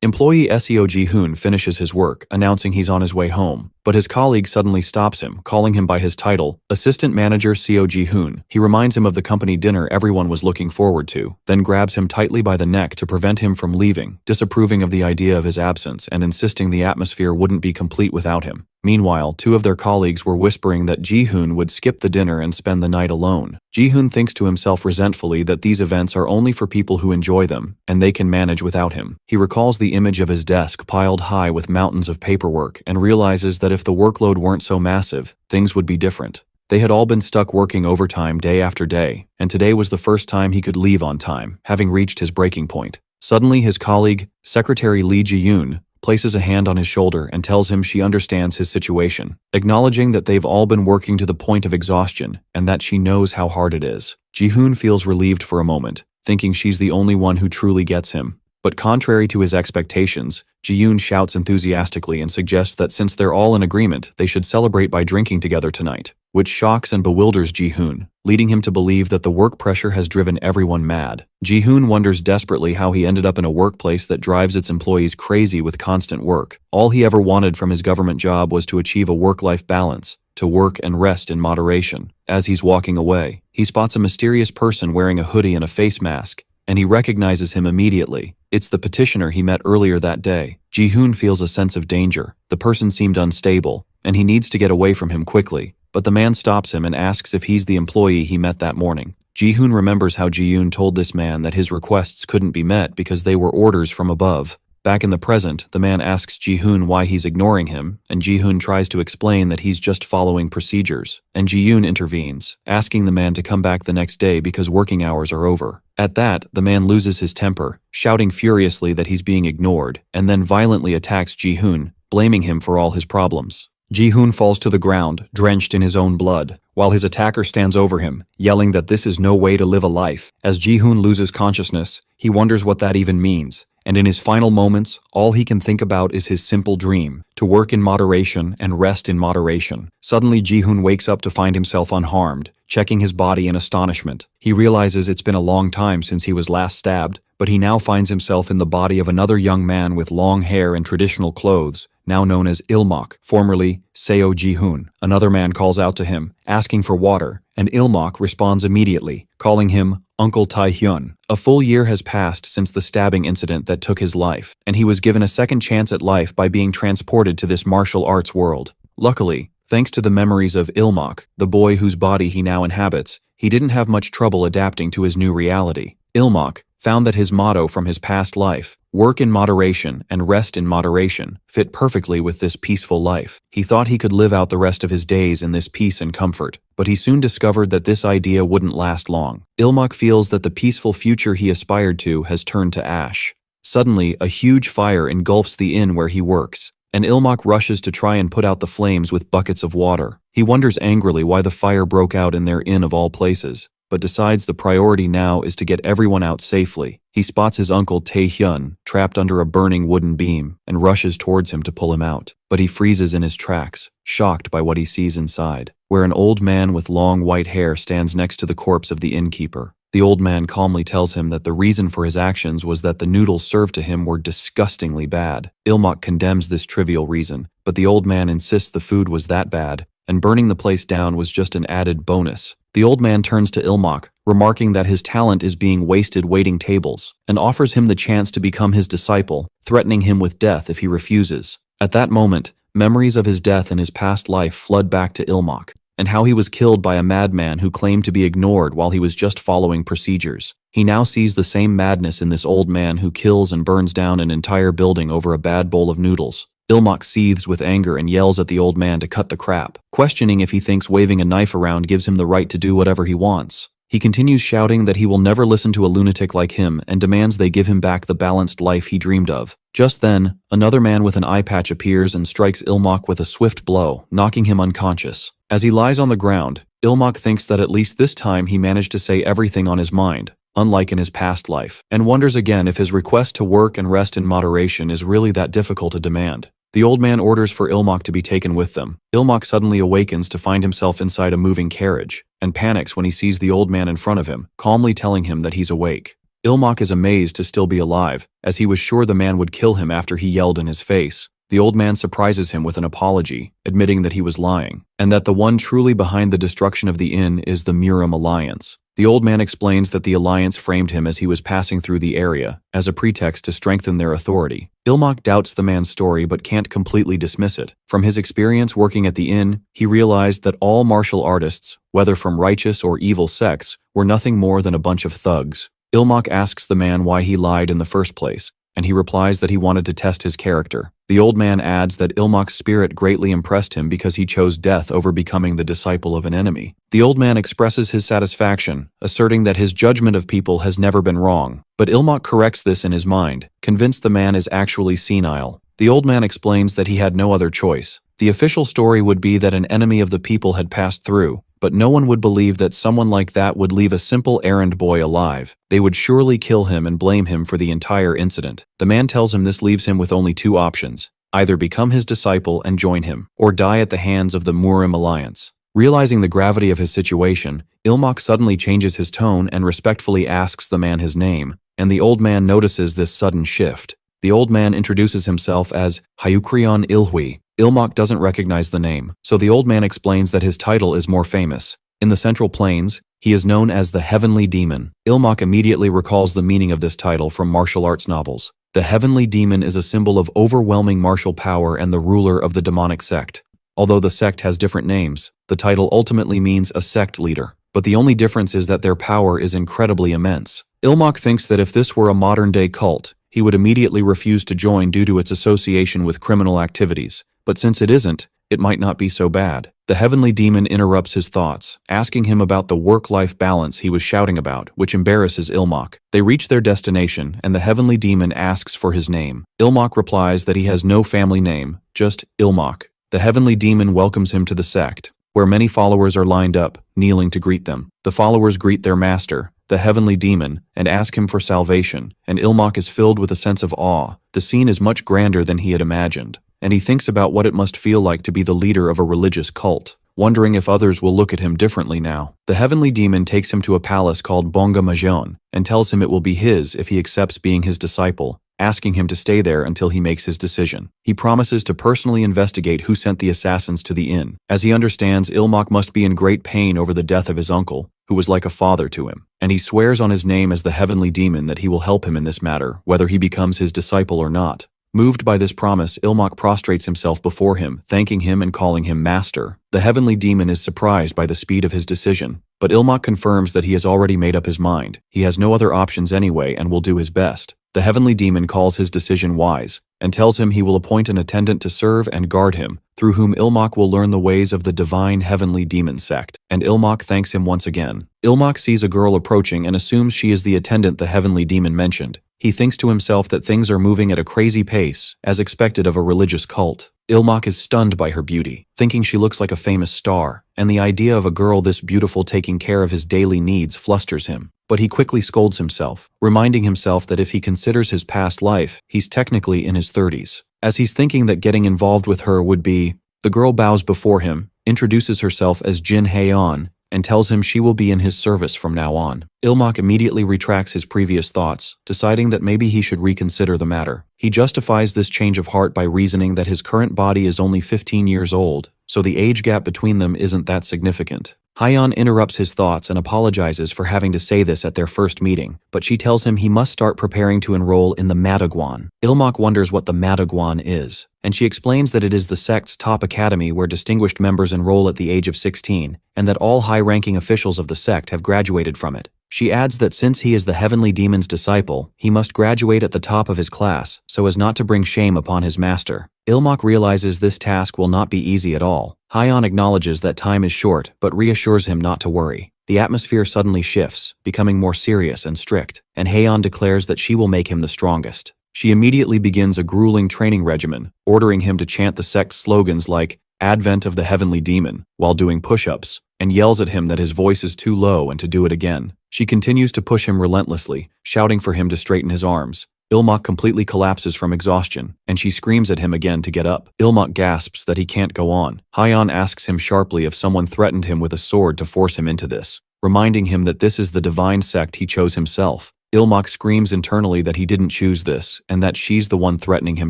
Employee SEO Ji-hoon finishes his work, announcing he's on his way home. But his colleague suddenly stops him, calling him by his title, Assistant Manager Seo Ji-hoon. He reminds him of the company dinner everyone was looking forward to, then grabs him tightly by the neck to prevent him from leaving, disapproving of the idea of his absence and insisting the atmosphere wouldn't be complete without him. Meanwhile, two of their colleagues were whispering that Ji-hoon would skip the dinner and spend the night alone. Ji-hoon thinks to himself resentfully that these events are only for people who enjoy them, and they can manage without him. He recalls the image of his desk piled high with mountains of paperwork and realizes that if the workload weren't so massive, things would be different. They had all been stuck working overtime day after day, and today was the first time he could leave on time, having reached his breaking point. Suddenly, his colleague, Secretary Lee Ji-yoon, places a hand on his shoulder and tells him she understands his situation, acknowledging that they've all been working to the point of exhaustion and that she knows how hard it is. Ji-hoon feels relieved for a moment, thinking she's the only one who truly gets him. But contrary to his expectations, Ji-yoon shouts enthusiastically and suggests that since they're all in agreement, they should celebrate by drinking together tonight, which shocks and bewilders Ji-hoon, leading him to believe that the work pressure has driven everyone mad. Ji-hoon wonders desperately how he ended up in a workplace that drives its employees crazy with constant work. All he ever wanted from his government job was to achieve a work-life balance, to work and rest in moderation. As he's walking away, he spots a mysterious person wearing a hoodie and a face mask, and he recognizes him immediately. It's the petitioner he met earlier that day. Ji-hoon feels a sense of danger. The person seemed unstable, and he needs to get away from him quickly. But the man stops him and asks if he's the employee he met that morning. Ji-hoon remembers how Ji-yoon told this man that his requests couldn't be met because they were orders from above. Back in the present, the man asks Ji-hoon why he's ignoring him, and Ji-hoon tries to explain that he's just following procedures. And Ji-yoon intervenes, asking the man to come back the next day because working hours are over. At that, the man loses his temper, shouting furiously that he's being ignored, and then violently attacks Ji-hoon, blaming him for all his problems. Ji-hoon falls to the ground, drenched in his own blood, while his attacker stands over him, yelling that this is no way to live a life. As Ji-hoon loses consciousness, he wonders what that even means, and in his final moments, all he can think about is his simple dream, to work in moderation and rest in moderation. Suddenly, Ji-hoon wakes up to find himself unharmed, checking his body in astonishment. He realizes it's been a long time since he was last stabbed, but he now finds himself in the body of another young man with long hair and traditional clothes, now known as Ilmok, formerly Seo Ji-hoon. Another man calls out to him, asking for water, and Ilmok responds immediately, calling him Uncle Tae-hyun. A full year has passed since the stabbing incident that took his life, and he was given a second chance at life by being transported to this martial arts world. Luckily, thanks to the memories of Ilmok, the boy whose body he now inhabits, he didn't have much trouble adapting to his new reality. Ilmok found that his motto from his past life, work in moderation and rest in moderation, fit perfectly with this peaceful life. He thought he could live out the rest of his days in this peace and comfort, but he soon discovered that this idea wouldn't last long. Ilmok feels that the peaceful future he aspired to has turned to ash. Suddenly, a huge fire engulfs the inn where he works, and Ilmok rushes to try and put out the flames with buckets of water. He wonders angrily why the fire broke out in their inn of all places, but decides the priority now is to get everyone out safely. He spots his uncle Tae-hyun trapped under a burning wooden beam and rushes towards him to pull him out. But he freezes in his tracks, shocked by what he sees inside, where an old man with long white hair stands next to the corpse of the innkeeper. The old man calmly tells him that the reason for his actions was that the noodles served to him were disgustingly bad. Ilmok condemns this trivial reason, but the old man insists the food was that bad, and burning the place down was just an added bonus. The old man turns to Ilmok, remarking that his talent is being wasted waiting tables, and offers him the chance to become his disciple, threatening him with death if he refuses. At that moment, memories of his death in his past life flood back to Ilmok, and how he was killed by a madman who claimed to be ignored while he was just following procedures. He now sees the same madness in this old man who kills and burns down an entire building over a bad bowl of noodles. Ilmok seethes with anger and yells at the old man to cut the crap, questioning if he thinks waving a knife around gives him the right to do whatever he wants. He continues shouting that he will never listen to a lunatic like him and demands they give him back the balanced life he dreamed of. Just then, another man with an eye patch appears and strikes Ilmok with a swift blow, knocking him unconscious. As he lies on the ground, Ilmok thinks that at least this time he managed to say everything on his mind, unlike in his past life, and wonders again if his request to work and rest in moderation is really that difficult to demand. The old man orders for Ilmok to be taken with them. Ilmok suddenly awakens to find himself inside a moving carriage, and panics when he sees the old man in front of him, calmly telling him that he's awake. Ilmak is amazed to still be alive, as he was sure the man would kill him after he yelled in his face. The old man surprises him with an apology, admitting that he was lying, and that the one truly behind the destruction of the inn is the Murim Alliance. The old man explains that the alliance framed him as he was passing through the area, as a pretext to strengthen their authority. Ilmak doubts the man's story but can't completely dismiss it. From his experience working at the inn, he realized that all martial artists, whether from righteous or evil sects, were nothing more than a bunch of thugs. Ilmak asks the man why he lied in the first place, and he replies that he wanted to test his character. The old man adds that Ilmak's spirit greatly impressed him because he chose death over becoming the disciple of an enemy. The old man expresses his satisfaction, asserting that his judgment of people has never been wrong. But Ilmak corrects this in his mind, convinced the man is actually senile. The old man explains that he had no other choice. The official story would be that an enemy of the people had passed through, but no one would believe that someone like that would leave a simple errand boy alive. They would surely kill him and blame him for the entire incident. The man tells him this leaves him with only two options: either become his disciple and join him, or die at the hands of the Murim Alliance. Realizing the gravity of his situation, Ilmak suddenly changes his tone and respectfully asks the man his name, and the old man notices this sudden shift. The old man introduces himself as Hayukrion Ilhui. Ilmak doesn't recognize the name, so the old man explains that his title is more famous. In the Central Plains, he is known as the Heavenly Demon. Ilmak immediately recalls the meaning of this title from martial arts novels. The Heavenly Demon is a symbol of overwhelming martial power and the ruler of the demonic sect. Although the sect has different names, the title ultimately means a sect leader. But the only difference is that their power is incredibly immense. Ilmak thinks that if this were a modern-day cult, he would immediately refuse to join due to its association with criminal activities. But since it isn't, it might not be so bad. The Heavenly Demon interrupts his thoughts, asking him about the work-life balance he was shouting about, which embarrasses Ilmak. They reach their destination, and the Heavenly Demon asks for his name. Ilmak replies that he has no family name, just Ilmak. The Heavenly Demon welcomes him to the sect, where many followers are lined up, kneeling to greet them. The followers greet their master, the Heavenly Demon, and ask him for salvation, and Ilmak is filled with a sense of awe. The scene is much grander than he had imagined, and he thinks about what it must feel like to be the leader of a religious cult, wondering if others will look at him differently now. The Heavenly Demon takes him to a palace called Bonga Majon, and tells him it will be his if he accepts being his disciple, asking him to stay there until he makes his decision. He promises to personally investigate who sent the assassins to the inn, as he understands Ilmak must be in great pain over the death of his uncle, who was like a father to him, and he swears on his name as the Heavenly Demon that he will help him in this matter, whether he becomes his disciple or not. Moved by this promise, Ilmak prostrates himself before him, thanking him and calling him master. The Heavenly Demon is surprised by the speed of his decision, but Ilmak confirms that he has already made up his mind. He has no other options anyway and will do his best. The Heavenly Demon calls his decision wise, and tells him he will appoint an attendant to serve and guard him, through whom Ilmak will learn the ways of the divine Heavenly Demon sect, and Ilmak thanks him once again. Ilmak sees a girl approaching and assumes she is the attendant the Heavenly Demon mentioned. He thinks to himself that things are moving at a crazy pace, as expected of a religious cult. Ilmak is stunned by her beauty, thinking she looks like a famous star, and the idea of a girl this beautiful taking care of his daily needs flusters him. But he quickly scolds himself, reminding himself that if he considers his past life, he's technically in his 30s. As he's thinking that getting involved with her would be, the girl bows before him, introduces herself as Jin Haeon, and tells him she will be in his service from now on. Ilmak immediately retracts his previous thoughts, deciding that maybe he should reconsider the matter. He justifies this change of heart by reasoning that his current body is only 15 years old, so the age gap between them isn't that significant. Haeon interrupts his thoughts and apologizes for having to say this at their first meeting, but she tells him he must start preparing to enroll in the Madagwan. Ilmak wonders what the Madagwan is, and she explains that it is the sect's top academy where distinguished members enroll at the age of 16, and that all high-ranking officials of the sect have graduated from it. She adds that since he is the Heavenly Demon's disciple, he must graduate at the top of his class so as not to bring shame upon his master. Ilmak realizes this task will not be easy at all. Haeon acknowledges that time is short, but reassures him not to worry. The atmosphere suddenly shifts, becoming more serious and strict, and Haeon declares that she will make him the strongest. She immediately begins a grueling training regimen, ordering him to chant the sect's slogans like Advent of the Heavenly Demon while doing push-ups, and yells at him that his voice is too low and to do it again. She continues to push him relentlessly, shouting for him to straighten his arms. Ilmak completely collapses from exhaustion, and she screams at him again to get up. Ilmak gasps that he can't go on. Haeon asks him sharply if someone threatened him with a sword to force him into this, reminding him that this is the divine sect he chose himself. Ilmak screams internally that he didn't choose this, and that she's the one threatening him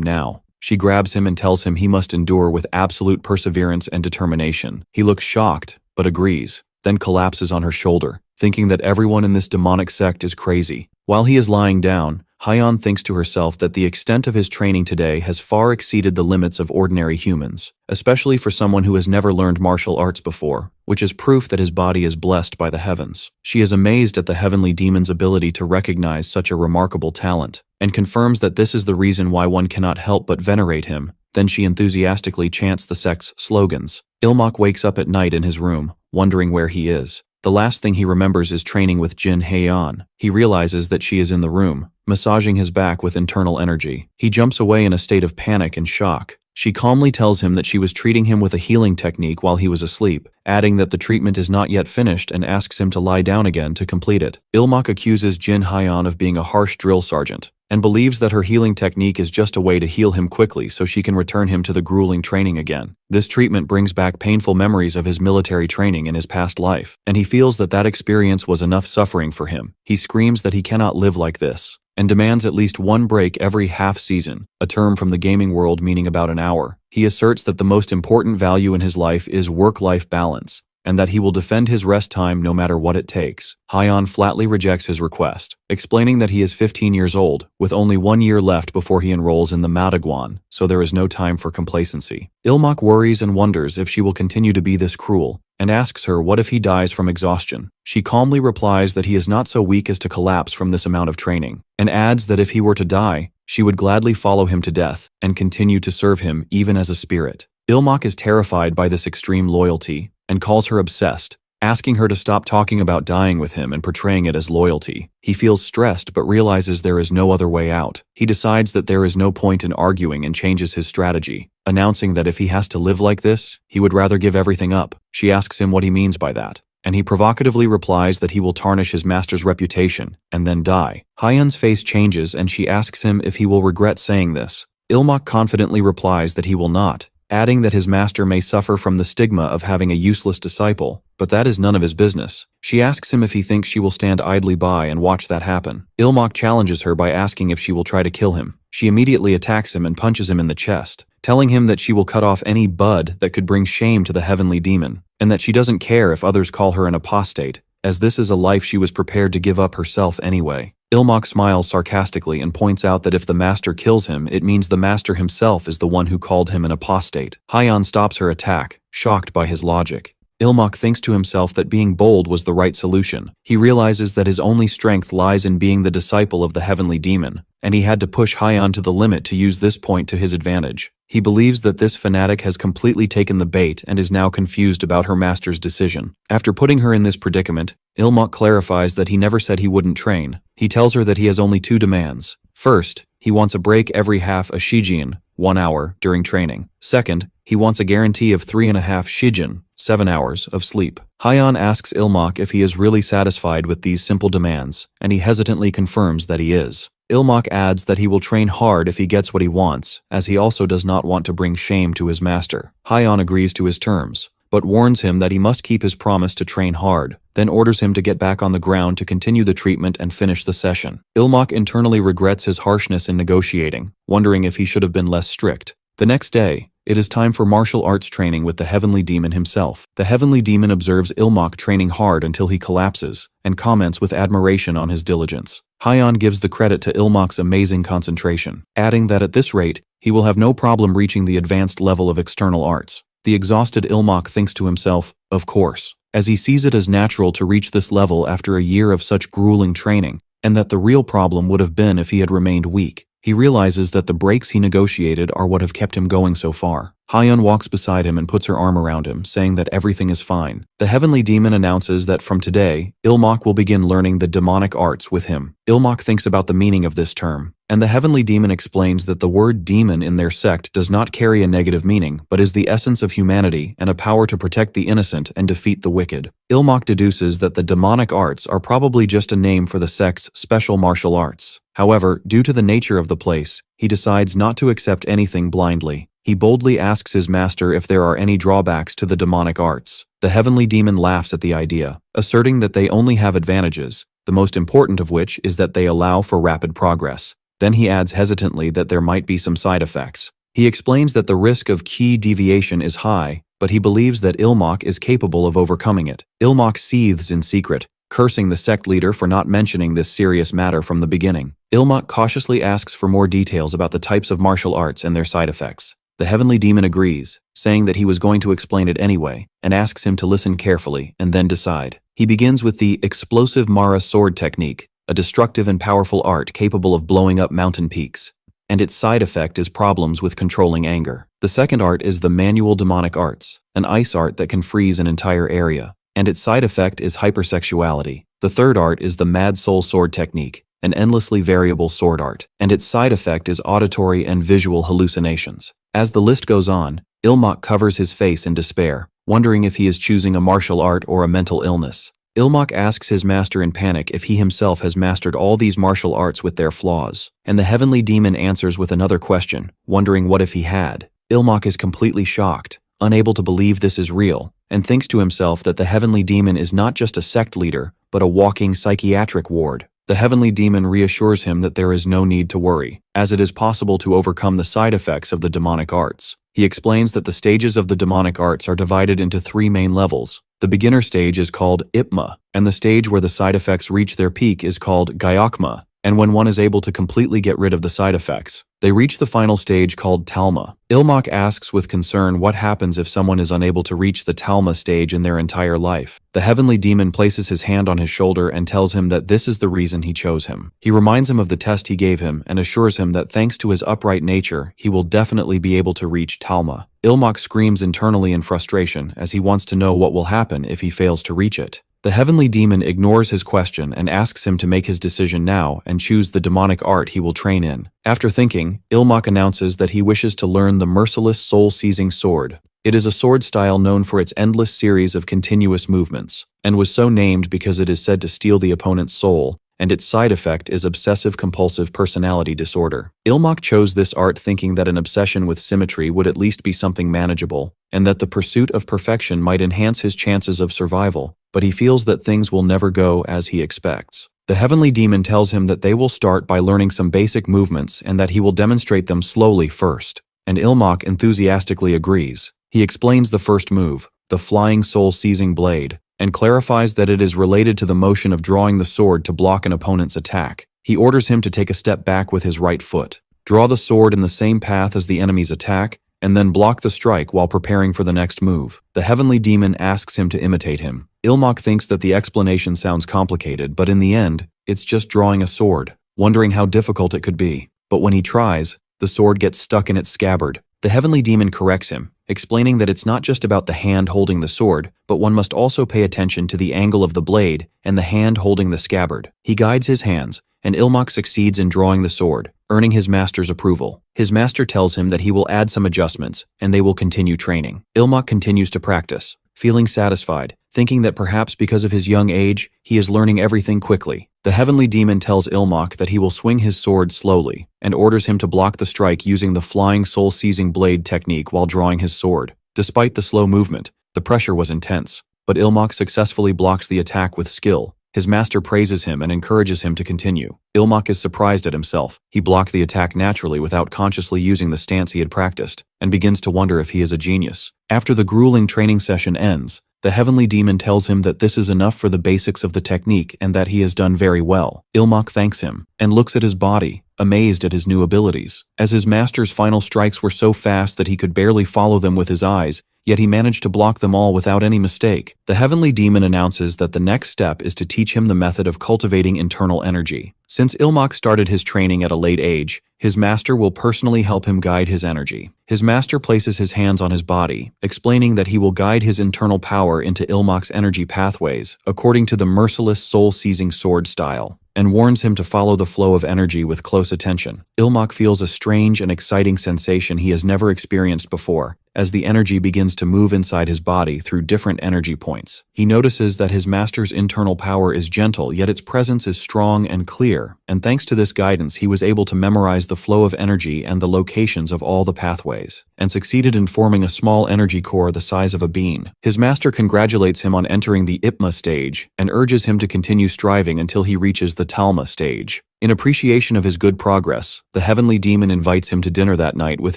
now. She grabs him and tells him he must endure with absolute perseverance and determination. He looks shocked, but agrees, then collapses on her shoulder, thinking that everyone in this demonic sect is crazy. While he is lying down, Hyeon thinks to herself that the extent of his training today has far exceeded the limits of ordinary humans, especially for someone who has never learned martial arts before, which is proof that his body is blessed by the heavens. She is amazed at the heavenly demon's ability to recognize such a remarkable talent, and confirms that this is the reason why one cannot help but venerate him. Then she enthusiastically chants the sect's slogans. Ilmak wakes up at night in his room, wondering where he is. The last thing he remembers is training with Jin Haeyeon. He realizes that she is in the room, massaging his back with internal energy. He jumps away in a state of panic and shock. She calmly tells him that she was treating him with a healing technique while he was asleep, adding that the treatment is not yet finished and asks him to lie down again to complete it. Ilmak accuses Jin Haeyeon of being a harsh drill sergeant, and believes that her healing technique is just a way to heal him quickly so she can return him to the grueling training again. This treatment brings back painful memories of his military training in his past life, and he feels that that experience was enough suffering for him. He screams that he cannot live like this, and demands at least one break every half season, a term from the gaming world meaning about an hour. He asserts that the most important value in his life is work-life balance, and that he will defend his rest time no matter what it takes. Hyeon flatly rejects his request, explaining that he is 15 years old, with only 1 year left before he enrolls in the Madagwon, so there is no time for complacency. Ilmak worries and wonders if she will continue to be this cruel, and asks her what if he dies from exhaustion. She calmly replies that he is not so weak as to collapse from this amount of training, and adds that if he were to die, she would gladly follow him to death, and continue to serve him even as a spirit. Ilmak is terrified by this extreme loyalty, and calls her obsessed, asking her to stop talking about dying with him and portraying it as loyalty. He feels stressed but realizes there is no other way out. He decides that there is no point in arguing and changes his strategy, announcing that if he has to live like this, he would rather give everything up. She asks him what he means by that, and he provocatively replies that he will tarnish his master's reputation and then die. Hyeon's face changes and she asks him if he will regret saying this. Ilmak confidently replies that he will not, adding that his master may suffer from the stigma of having a useless disciple, but that is none of his business. She asks him if he thinks she will stand idly by and watch that happen. Ilmak challenges her by asking if she will try to kill him. She immediately attacks him and punches him in the chest, telling him that she will cut off any bud that could bring shame to the heavenly demon, and that she doesn't care if others call her an apostate, as this is a life she was prepared to give up herself anyway. Ilmak smiles sarcastically and points out that if the master kills him, it means the master himself is the one who called him an apostate. Hyeon stops her attack, shocked by his logic. Ilmak thinks to himself that being bold was the right solution. He realizes that his only strength lies in being the disciple of the heavenly demon, and he had to push Hyeon to the limit to use this point to his advantage. He believes that this fanatic has completely taken the bait and is now confused about her master's decision. After putting her in this predicament, Ilmak clarifies that he never said he wouldn't train. He tells her that he has only 2 demands. First, he wants a break every half a shijin, 1 hour, during training. Second, he wants a guarantee of 3.5 shijin, 7 hours, of sleep. Hyeon asks Ilmak if he is really satisfied with these simple demands, and he hesitantly confirms that he is. Ilmak adds that he will train hard if he gets what he wants, as he also does not want to bring shame to his master. Hyeon agrees to his terms, but warns him that he must keep his promise to train hard, then orders him to get back on the ground to continue the treatment and finish the session. Ilmak internally regrets his harshness in negotiating, wondering if he should have been less strict. The next day, it is time for martial arts training with the heavenly demon himself. The heavenly demon observes Ilmak training hard until he collapses, and comments with admiration on his diligence. Hyeon gives the credit to Ilmak's amazing concentration, adding that at this rate, he will have no problem reaching the advanced level of external arts. The exhausted Ilmak thinks to himself, of course, as he sees it as natural to reach this level after a year of such grueling training, and that the real problem would have been if he had remained weak. He realizes that the breaks he negotiated are what have kept him going so far. Hyeon walks beside him and puts her arm around him, saying that everything is fine. The heavenly demon announces that from today, Ilmak will begin learning the demonic arts with him. Ilmak thinks about the meaning of this term, and the heavenly demon explains that the word demon in their sect does not carry a negative meaning, but is the essence of humanity and a power to protect the innocent and defeat the wicked. Ilmak deduces that the demonic arts are probably just a name for the sect's special martial arts. However, due to the nature of the place, he decides not to accept anything blindly. He boldly asks his master if there are any drawbacks to the demonic arts. The heavenly demon laughs at the idea, asserting that they only have advantages, the most important of which is that they allow for rapid progress. Then he adds hesitantly that there might be some side effects. He explains that the risk of key deviation is high, but he believes that Ilmok is capable of overcoming it. Ilmok seethes in secret, cursing the sect leader for not mentioning this serious matter from the beginning. Ilmok cautiously asks for more details about the types of martial arts and their side effects. The heavenly demon agrees, saying that he was going to explain it anyway, and asks him to listen carefully and then decide. He begins with the explosive Mara sword technique, a destructive and powerful art capable of blowing up mountain peaks, and its side effect is problems with controlling anger. The second art is the manual demonic arts, an ice art that can freeze an entire area, and its side effect is hypersexuality. The third art is the mad soul sword technique, an endlessly variable sword art, and its side effect is auditory and visual hallucinations. As the list goes on, Ilmok covers his face in despair, wondering if he is choosing a martial art or a mental illness. Ilmok asks his master in panic if he himself has mastered all these martial arts with their flaws, and the heavenly demon answers with another question, wondering what if he had. Ilmok is completely shocked, unable to believe this is real, and thinks to himself that the heavenly demon is not just a sect leader, but a walking psychiatric ward. The heavenly demon reassures him that there is no need to worry, as it is possible to overcome the side effects of the demonic arts. He explains that the stages of the demonic arts are divided into 3 main levels. The beginner stage is called Ipma, and the stage where the side effects reach their peak is called Gyokma, and when one is able to completely get rid of the side effects, they reach the final stage called Talma. Ilmok asks with concern what happens if someone is unable to reach the Talma stage in their entire life. The heavenly demon places his hand on his shoulder and tells him that this is the reason he chose him. He reminds him of the test he gave him and assures him that thanks to his upright nature, he will definitely be able to reach Talma. Ilmok screams internally in frustration as he wants to know what will happen if he fails to reach it. The heavenly demon ignores his question and asks him to make his decision now and choose the demonic art he will train in. After thinking, Ilmok announces that he wishes to learn the merciless soul-seizing sword. It is a sword style known for its endless series of continuous movements, and was so named because it is said to steal the opponent's soul, and its side effect is obsessive-compulsive personality disorder. Ilmok chose this art thinking that an obsession with symmetry would at least be something manageable, and that the pursuit of perfection might enhance his chances of survival, but he feels that things will never go as he expects. The heavenly demon tells him that they will start by learning some basic movements and that he will demonstrate them slowly first, and Ilmok enthusiastically agrees. He explains the first move, the flying soul-seizing blade, and clarifies that it is related to the motion of drawing the sword to block an opponent's attack. He orders him to take a step back with his right foot, draw the sword in the same path as the enemy's attack, and then block the strike while preparing for the next move. The heavenly demon asks him to imitate him. Ilmok thinks that the explanation sounds complicated, but in the end, it's just drawing a sword, wondering how difficult it could be. But when he tries, the sword gets stuck in its scabbard. The heavenly demon corrects him, explaining that it's not just about the hand holding the sword, but one must also pay attention to the angle of the blade and the hand holding the scabbard. He guides his hands, and Ilmok succeeds in drawing the sword, earning his master's approval. His master tells him that he will add some adjustments, and they will continue training. Ilmok continues to practice, feeling satisfied, thinking that perhaps because of his young age, he is learning everything quickly. The heavenly demon tells Ilmok that he will swing his sword slowly, and orders him to block the strike using the flying soul-seizing blade technique while drawing his sword. Despite the slow movement, the pressure was intense, but Ilmok successfully blocks the attack with skill. His master praises him and encourages him to continue. Ilmok is surprised at himself. He blocked the attack naturally without consciously using the stance he had practiced, and begins to wonder if he is a genius. After the grueling training session ends, the heavenly demon tells him that this is enough for the basics of the technique and that he has done very well. Ilmok thanks him, and looks at his body, amazed at his new abilities. As his master's final strikes were so fast that he could barely follow them with his eyes, yet he managed to block them all without any mistake. The heavenly demon announces that the next step is to teach him the method of cultivating internal energy. Since Ilmok started his training at a late age, his master will personally help him guide his energy. His master places his hands on his body, explaining that he will guide his internal power into Ilmok's energy pathways, according to the merciless soul-seizing sword style, and warns him to follow the flow of energy with close attention. Ilmok feels a strange and exciting sensation he has never experienced before, as the energy begins to move inside his body through different energy points. He notices that his master's internal power is gentle, yet its presence is strong and clear, and thanks to this guidance he was able to memorize the flow of energy and the locations of all the pathways, and succeeded in forming a small energy core the size of a bean. His master congratulates him on entering the Ipma stage, and urges him to continue striving until he reaches the Talma stage. In appreciation of his good progress, the heavenly demon invites him to dinner that night with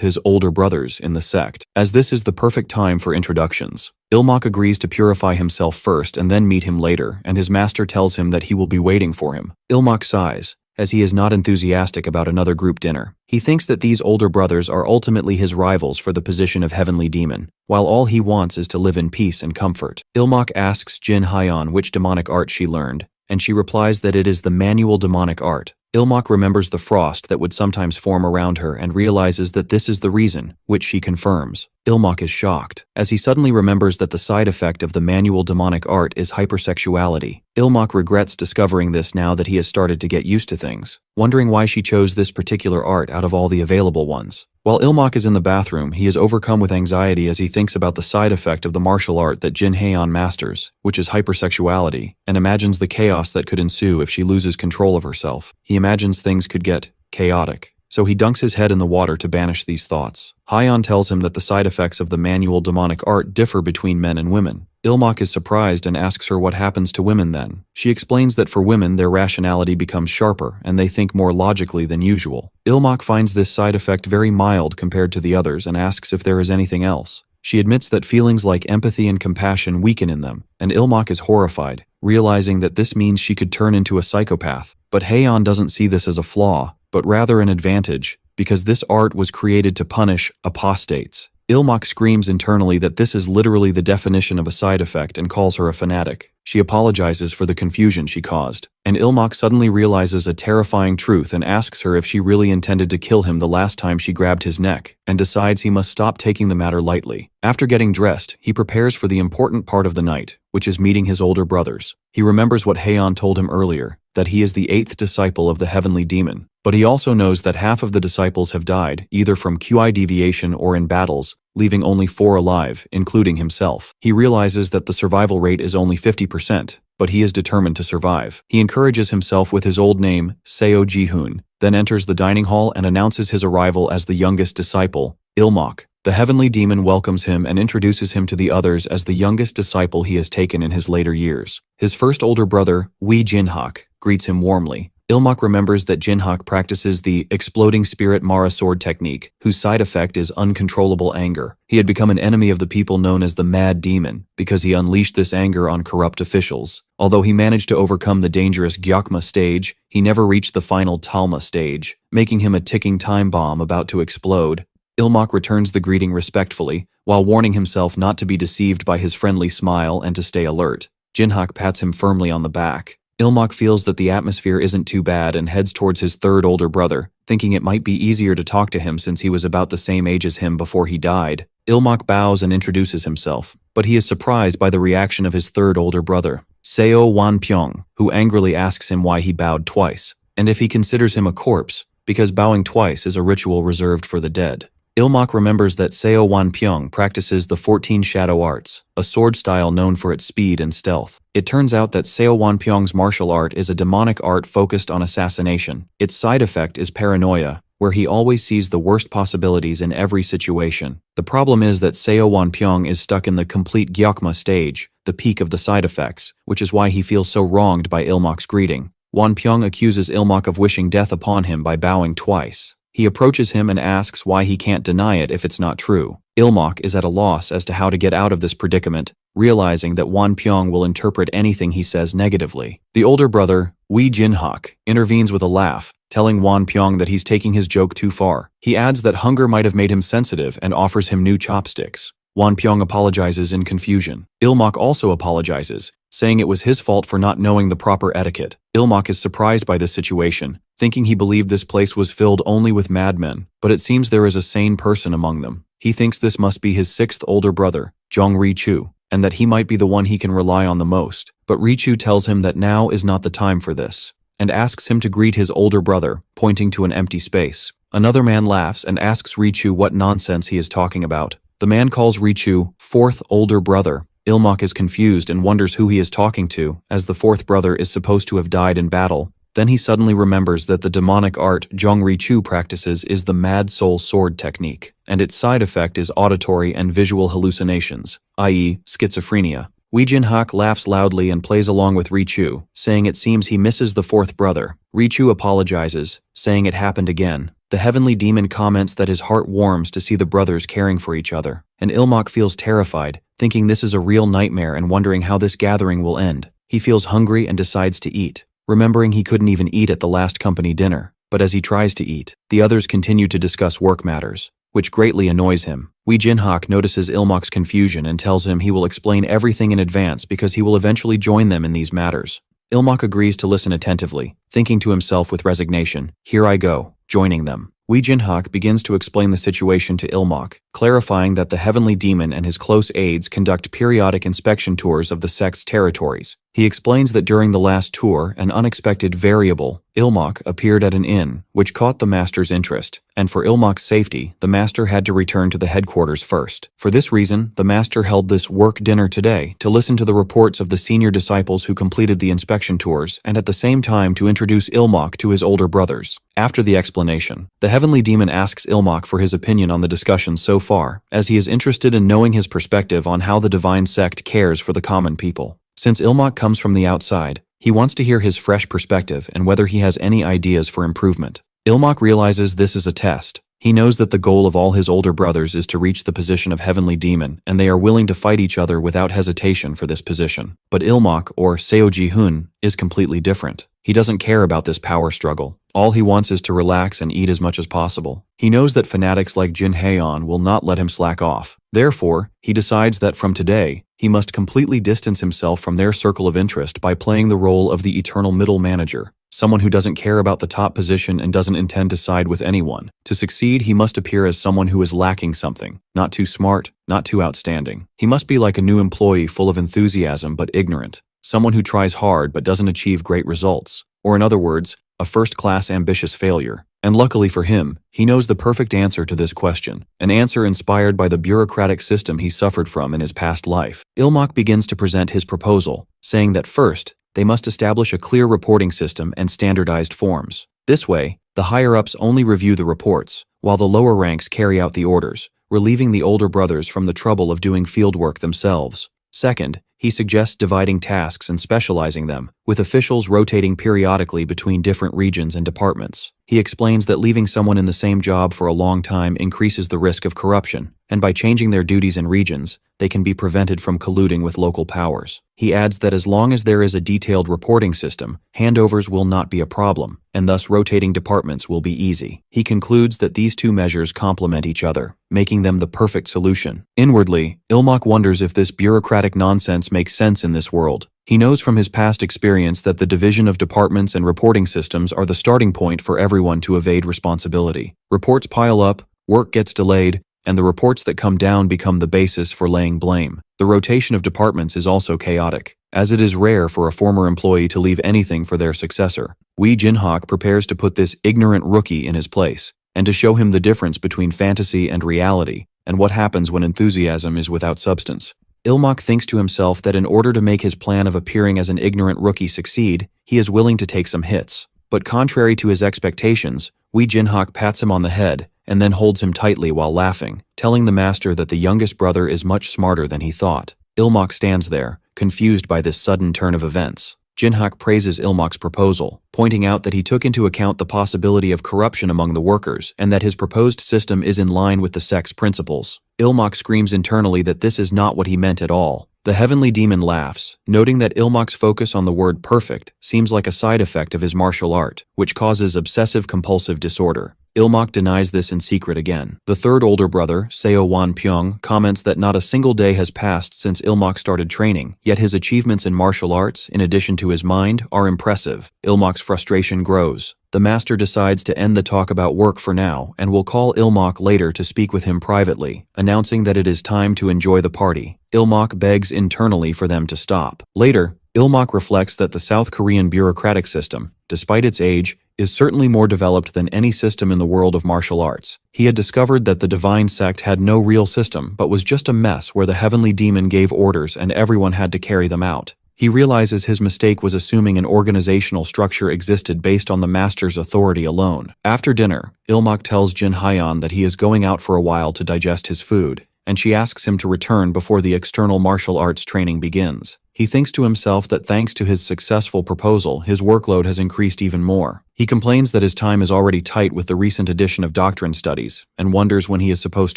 his older brothers in the sect, as this is the perfect time for introductions. Ilmak agrees to purify himself first and then meet him later, and his master tells him that he will be waiting for him. Ilmak sighs, as he is not enthusiastic about another group dinner. He thinks that these older brothers are ultimately his rivals for the position of heavenly demon, while all he wants is to live in peace and comfort. Ilmak asks Jin Hyeon which demonic art she learned, and she replies that it is the manual demonic art. Ilmak remembers the frost that would sometimes form around her and realizes that this is the reason, which she confirms. Ilmak is shocked, as he suddenly remembers that the side effect of the manual demonic art is hypersexuality. Ilmak regrets discovering this now that he has started to get used to things, wondering why she chose this particular art out of all the available ones. While Ilmak is in the bathroom, he is overcome with anxiety as he thinks about the side effect of the martial art that Jin Haeon masters, which is hypersexuality, and imagines the chaos that could ensue if she loses control of herself. He imagines things could get chaotic, so he dunks his head in the water to banish these thoughts. Hyeon tells him that the side effects of the manual demonic art differ between men and women. Ilmak is surprised and asks her what happens to women then. She explains that for women their rationality becomes sharper and they think more logically than usual. Ilmak finds this side effect very mild compared to the others and asks if there is anything else. She admits that feelings like empathy and compassion weaken in them, and Ilmak is horrified, realizing that this means she could turn into a psychopath. But Haeon doesn't see this as a flaw, but rather an advantage, because this art was created to punish apostates. Ilmak screams internally that this is literally the definition of a side effect and calls her a fanatic. She apologizes for the confusion she caused, and Ilmak suddenly realizes a terrifying truth and asks her if she really intended to kill him the last time she grabbed his neck, and decides he must stop taking the matter lightly. After getting dressed, he prepares for the important part of the night, which is meeting his older brothers. He remembers what Haeon told him earlier, that he is the 8th disciple of the heavenly demon, but he also knows that half of the disciples have died, either from QI deviation or in battles, leaving only 4 alive, including himself. He realizes that the survival rate is only 50%, but he is determined to survive. He encourages himself with his old name, Seo Ji-hoon, then enters the dining hall and announces his arrival as the youngest disciple, Ilmak. The heavenly demon welcomes him and introduces him to the others as the youngest disciple he has taken in his later years. His first older brother, Wee Jinhak, greets him warmly. Ilmak remembers that Jinhak practices the exploding spirit Mara sword technique, whose side effect is uncontrollable anger. He had become an enemy of the people known as the Mad Demon, because he unleashed this anger on corrupt officials. Although he managed to overcome the dangerous Gyokma stage, he never reached the final Talma stage, making him a ticking time bomb about to explode. Ilmak returns the greeting respectfully, while warning himself not to be deceived by his friendly smile and to stay alert. Jinhak pats him firmly on the back. Ilmak feels that the atmosphere isn't too bad and heads towards his third older brother, thinking it might be easier to talk to him since he was about the same age as him before he died. Ilmak bows and introduces himself, but he is surprised by the reaction of his third older brother, Seo Wanpyeong, who angrily asks him why he bowed twice, and if he considers him a corpse, because bowing twice is a ritual reserved for the dead. Ilmak remembers that Seo Wanpyeong practices the 14 Shadow Arts, a sword style known for its speed and stealth. It turns out that Seo Wanpyeong's martial art is a demonic art focused on assassination. Its side effect is paranoia, where he always sees the worst possibilities in every situation. The problem is that Seo Wanpyeong is stuck in the complete Gyokma stage, the peak of the side effects, which is why he feels so wronged by Ilmak's greeting. Wanpyeong accuses Ilmak of wishing death upon him by bowing twice. He approaches him and asks why he can't deny it if it's not true. Ilmak is at a loss as to how to get out of this predicament, realizing that Wanpyeong will interpret anything he says negatively. The older brother, Wee Jinhak, intervenes with a laugh, telling Wanpyeong that he's taking his joke too far. He adds that hunger might have made him sensitive and offers him new chopsticks. Wanpyeong apologizes in confusion. Ilmak also apologizes, saying it was his fault for not knowing the proper etiquette. Ilmak is surprised by this situation, thinking he believed this place was filled only with madmen, but it seems there is a sane person among them. He thinks this must be his 6th older brother, Jong Ri-chu, and that he might be the one he can rely on the most. But Ri-chu tells him that now is not the time for this, and asks him to greet his older brother, pointing to an empty space. Another man laughs and asks Ri-chu what nonsense he is talking about. The man calls Richu fourth older brother. Ilmok is confused and wonders who he is talking to, as the fourth brother is supposed to have died in battle. Then he suddenly remembers that the demonic art Zhong Richu practices is the Mad Soul Sword technique, and its side effect is auditory and visual hallucinations, i.e. schizophrenia. Wee Jin-hak laughs loudly and plays along with Richu, saying it seems he misses the fourth brother. Richu apologizes, saying it happened again. The heavenly demon comments that his heart warms to see the brothers caring for each other, and Ilmok feels terrified, thinking this is a real nightmare and wondering how this gathering will end. He feels hungry and decides to eat, remembering he couldn't even eat at the last company dinner. But as he tries to eat, the others continue to discuss work matters, which greatly annoys him. Wee Jin-hak notices Ilmok's confusion and tells him he will explain everything in advance because he will eventually join them in these matters. Ilmok agrees to listen attentively, thinking to himself with resignation, "Here I go, joining them." Wee Jin-hak begins to explain the situation to Ilmok, clarifying that the heavenly demon and his close aides conduct periodic inspection tours of the sect's territories. He explains that during the last tour, an unexpected variable, Ilmok, appeared at an inn, which caught the master's interest, and for Ilmok's safety, the master had to return to the headquarters first. For this reason, the master held this work dinner today to listen to the reports of the senior disciples who completed the inspection tours and at the same time to introduce Ilmok to his older brothers. After the explanation, the heavenly demon asks Ilmok for his opinion on the discussion so far, as he is interested in knowing his perspective on how the divine sect cares for the common people. Since Ilmok comes from the outside, he wants to hear his fresh perspective and whether he has any ideas for improvement. Ilmok realizes this is a test. He knows that the goal of all his older brothers is to reach the position of heavenly demon, and they are willing to fight each other without hesitation for this position. But Ilmok, or Seo Ji-hoon, is completely different. He doesn't care about this power struggle. All he wants is to relax and eat as much as possible. He knows that fanatics like Jin Haeon will not let him slack off. Therefore, he decides that from today, he must completely distance himself from their circle of interest by playing the role of the eternal middle manager, someone who doesn't care about the top position and doesn't intend to side with anyone. To succeed, he must appear as someone who is lacking something, not too smart, not too outstanding. He must be like a new employee full of enthusiasm but ignorant, someone who tries hard but doesn't achieve great results, or in other words, a first-class ambitious failure. And luckily for him, he knows the perfect answer to this question, an answer inspired by the bureaucratic system he suffered from in his past life. Ilmok begins to present his proposal, saying that first, they must establish a clear reporting system and standardized forms. This way, the higher-ups only review the reports, while the lower ranks carry out the orders, relieving the older brothers from the trouble of doing fieldwork themselves. Second, he suggests dividing tasks and specializing them, with officials rotating periodically between different regions and departments. He explains that leaving someone in the same job for a long time increases the risk of corruption, and by changing their duties and regions, they can be prevented from colluding with local powers. He adds that as long as there is a detailed reporting system, handovers will not be a problem, and thus rotating departments will be easy. He concludes that these two measures complement each other, making them the perfect solution. Inwardly, Ilmok wonders if this bureaucratic nonsense makes sense in this world. He knows from his past experience that the division of departments and reporting systems are the starting point for everyone to evade responsibility. Reports pile up, work gets delayed, and the reports that come down become the basis for laying blame. The rotation of departments is also chaotic, as it is rare for a former employee to leave anything for their successor. Wee Jin-hak prepares to put this ignorant rookie in his place, and to show him the difference between fantasy and reality, and what happens when enthusiasm is without substance. Ilmok thinks to himself that in order to make his plan of appearing as an ignorant rookie succeed, he is willing to take some hits. But contrary to his expectations, Wee Jin-hak pats him on the head and then holds him tightly while laughing, telling the master that the youngest brother is much smarter than he thought. Ilmok stands there, confused by this sudden turn of events. Jin-hak praises Ilmok's proposal, pointing out that he took into account the possibility of corruption among the workers and that his proposed system is in line with the sect's principles. Ilmok screams internally that this is not what he meant at all. The heavenly demon laughs, noting that Ilmok's focus on the word perfect seems like a side effect of his martial art, which causes obsessive-compulsive disorder. Ilmok denies this in secret again. The third older brother, Seo Wan-pyong, comments that not a single day has passed since Ilmok started training, yet his achievements in martial arts, in addition to his mind, are impressive. Ilmok's frustration grows. The master decides to end the talk about work for now and will call Ilmok later to speak with him privately, announcing that it is time to enjoy the party. Ilmok begs internally for them to stop. Later, Ilmok reflects that the South Korean bureaucratic system, despite its age, is certainly more developed than any system in the world of martial arts. He had discovered that the divine sect had no real system but was just a mess where the heavenly demon gave orders and everyone had to carry them out. He realizes his mistake was assuming an organizational structure existed based on the master's authority alone. After dinner, Ilmak tells Jin Hyeon that he is going out for a while to digest his food, and she asks him to return before the external martial arts training begins. He thinks to himself that thanks to his successful proposal, his workload has increased even more. He complains that his time is already tight with the recent addition of doctrine studies, and wonders when he is supposed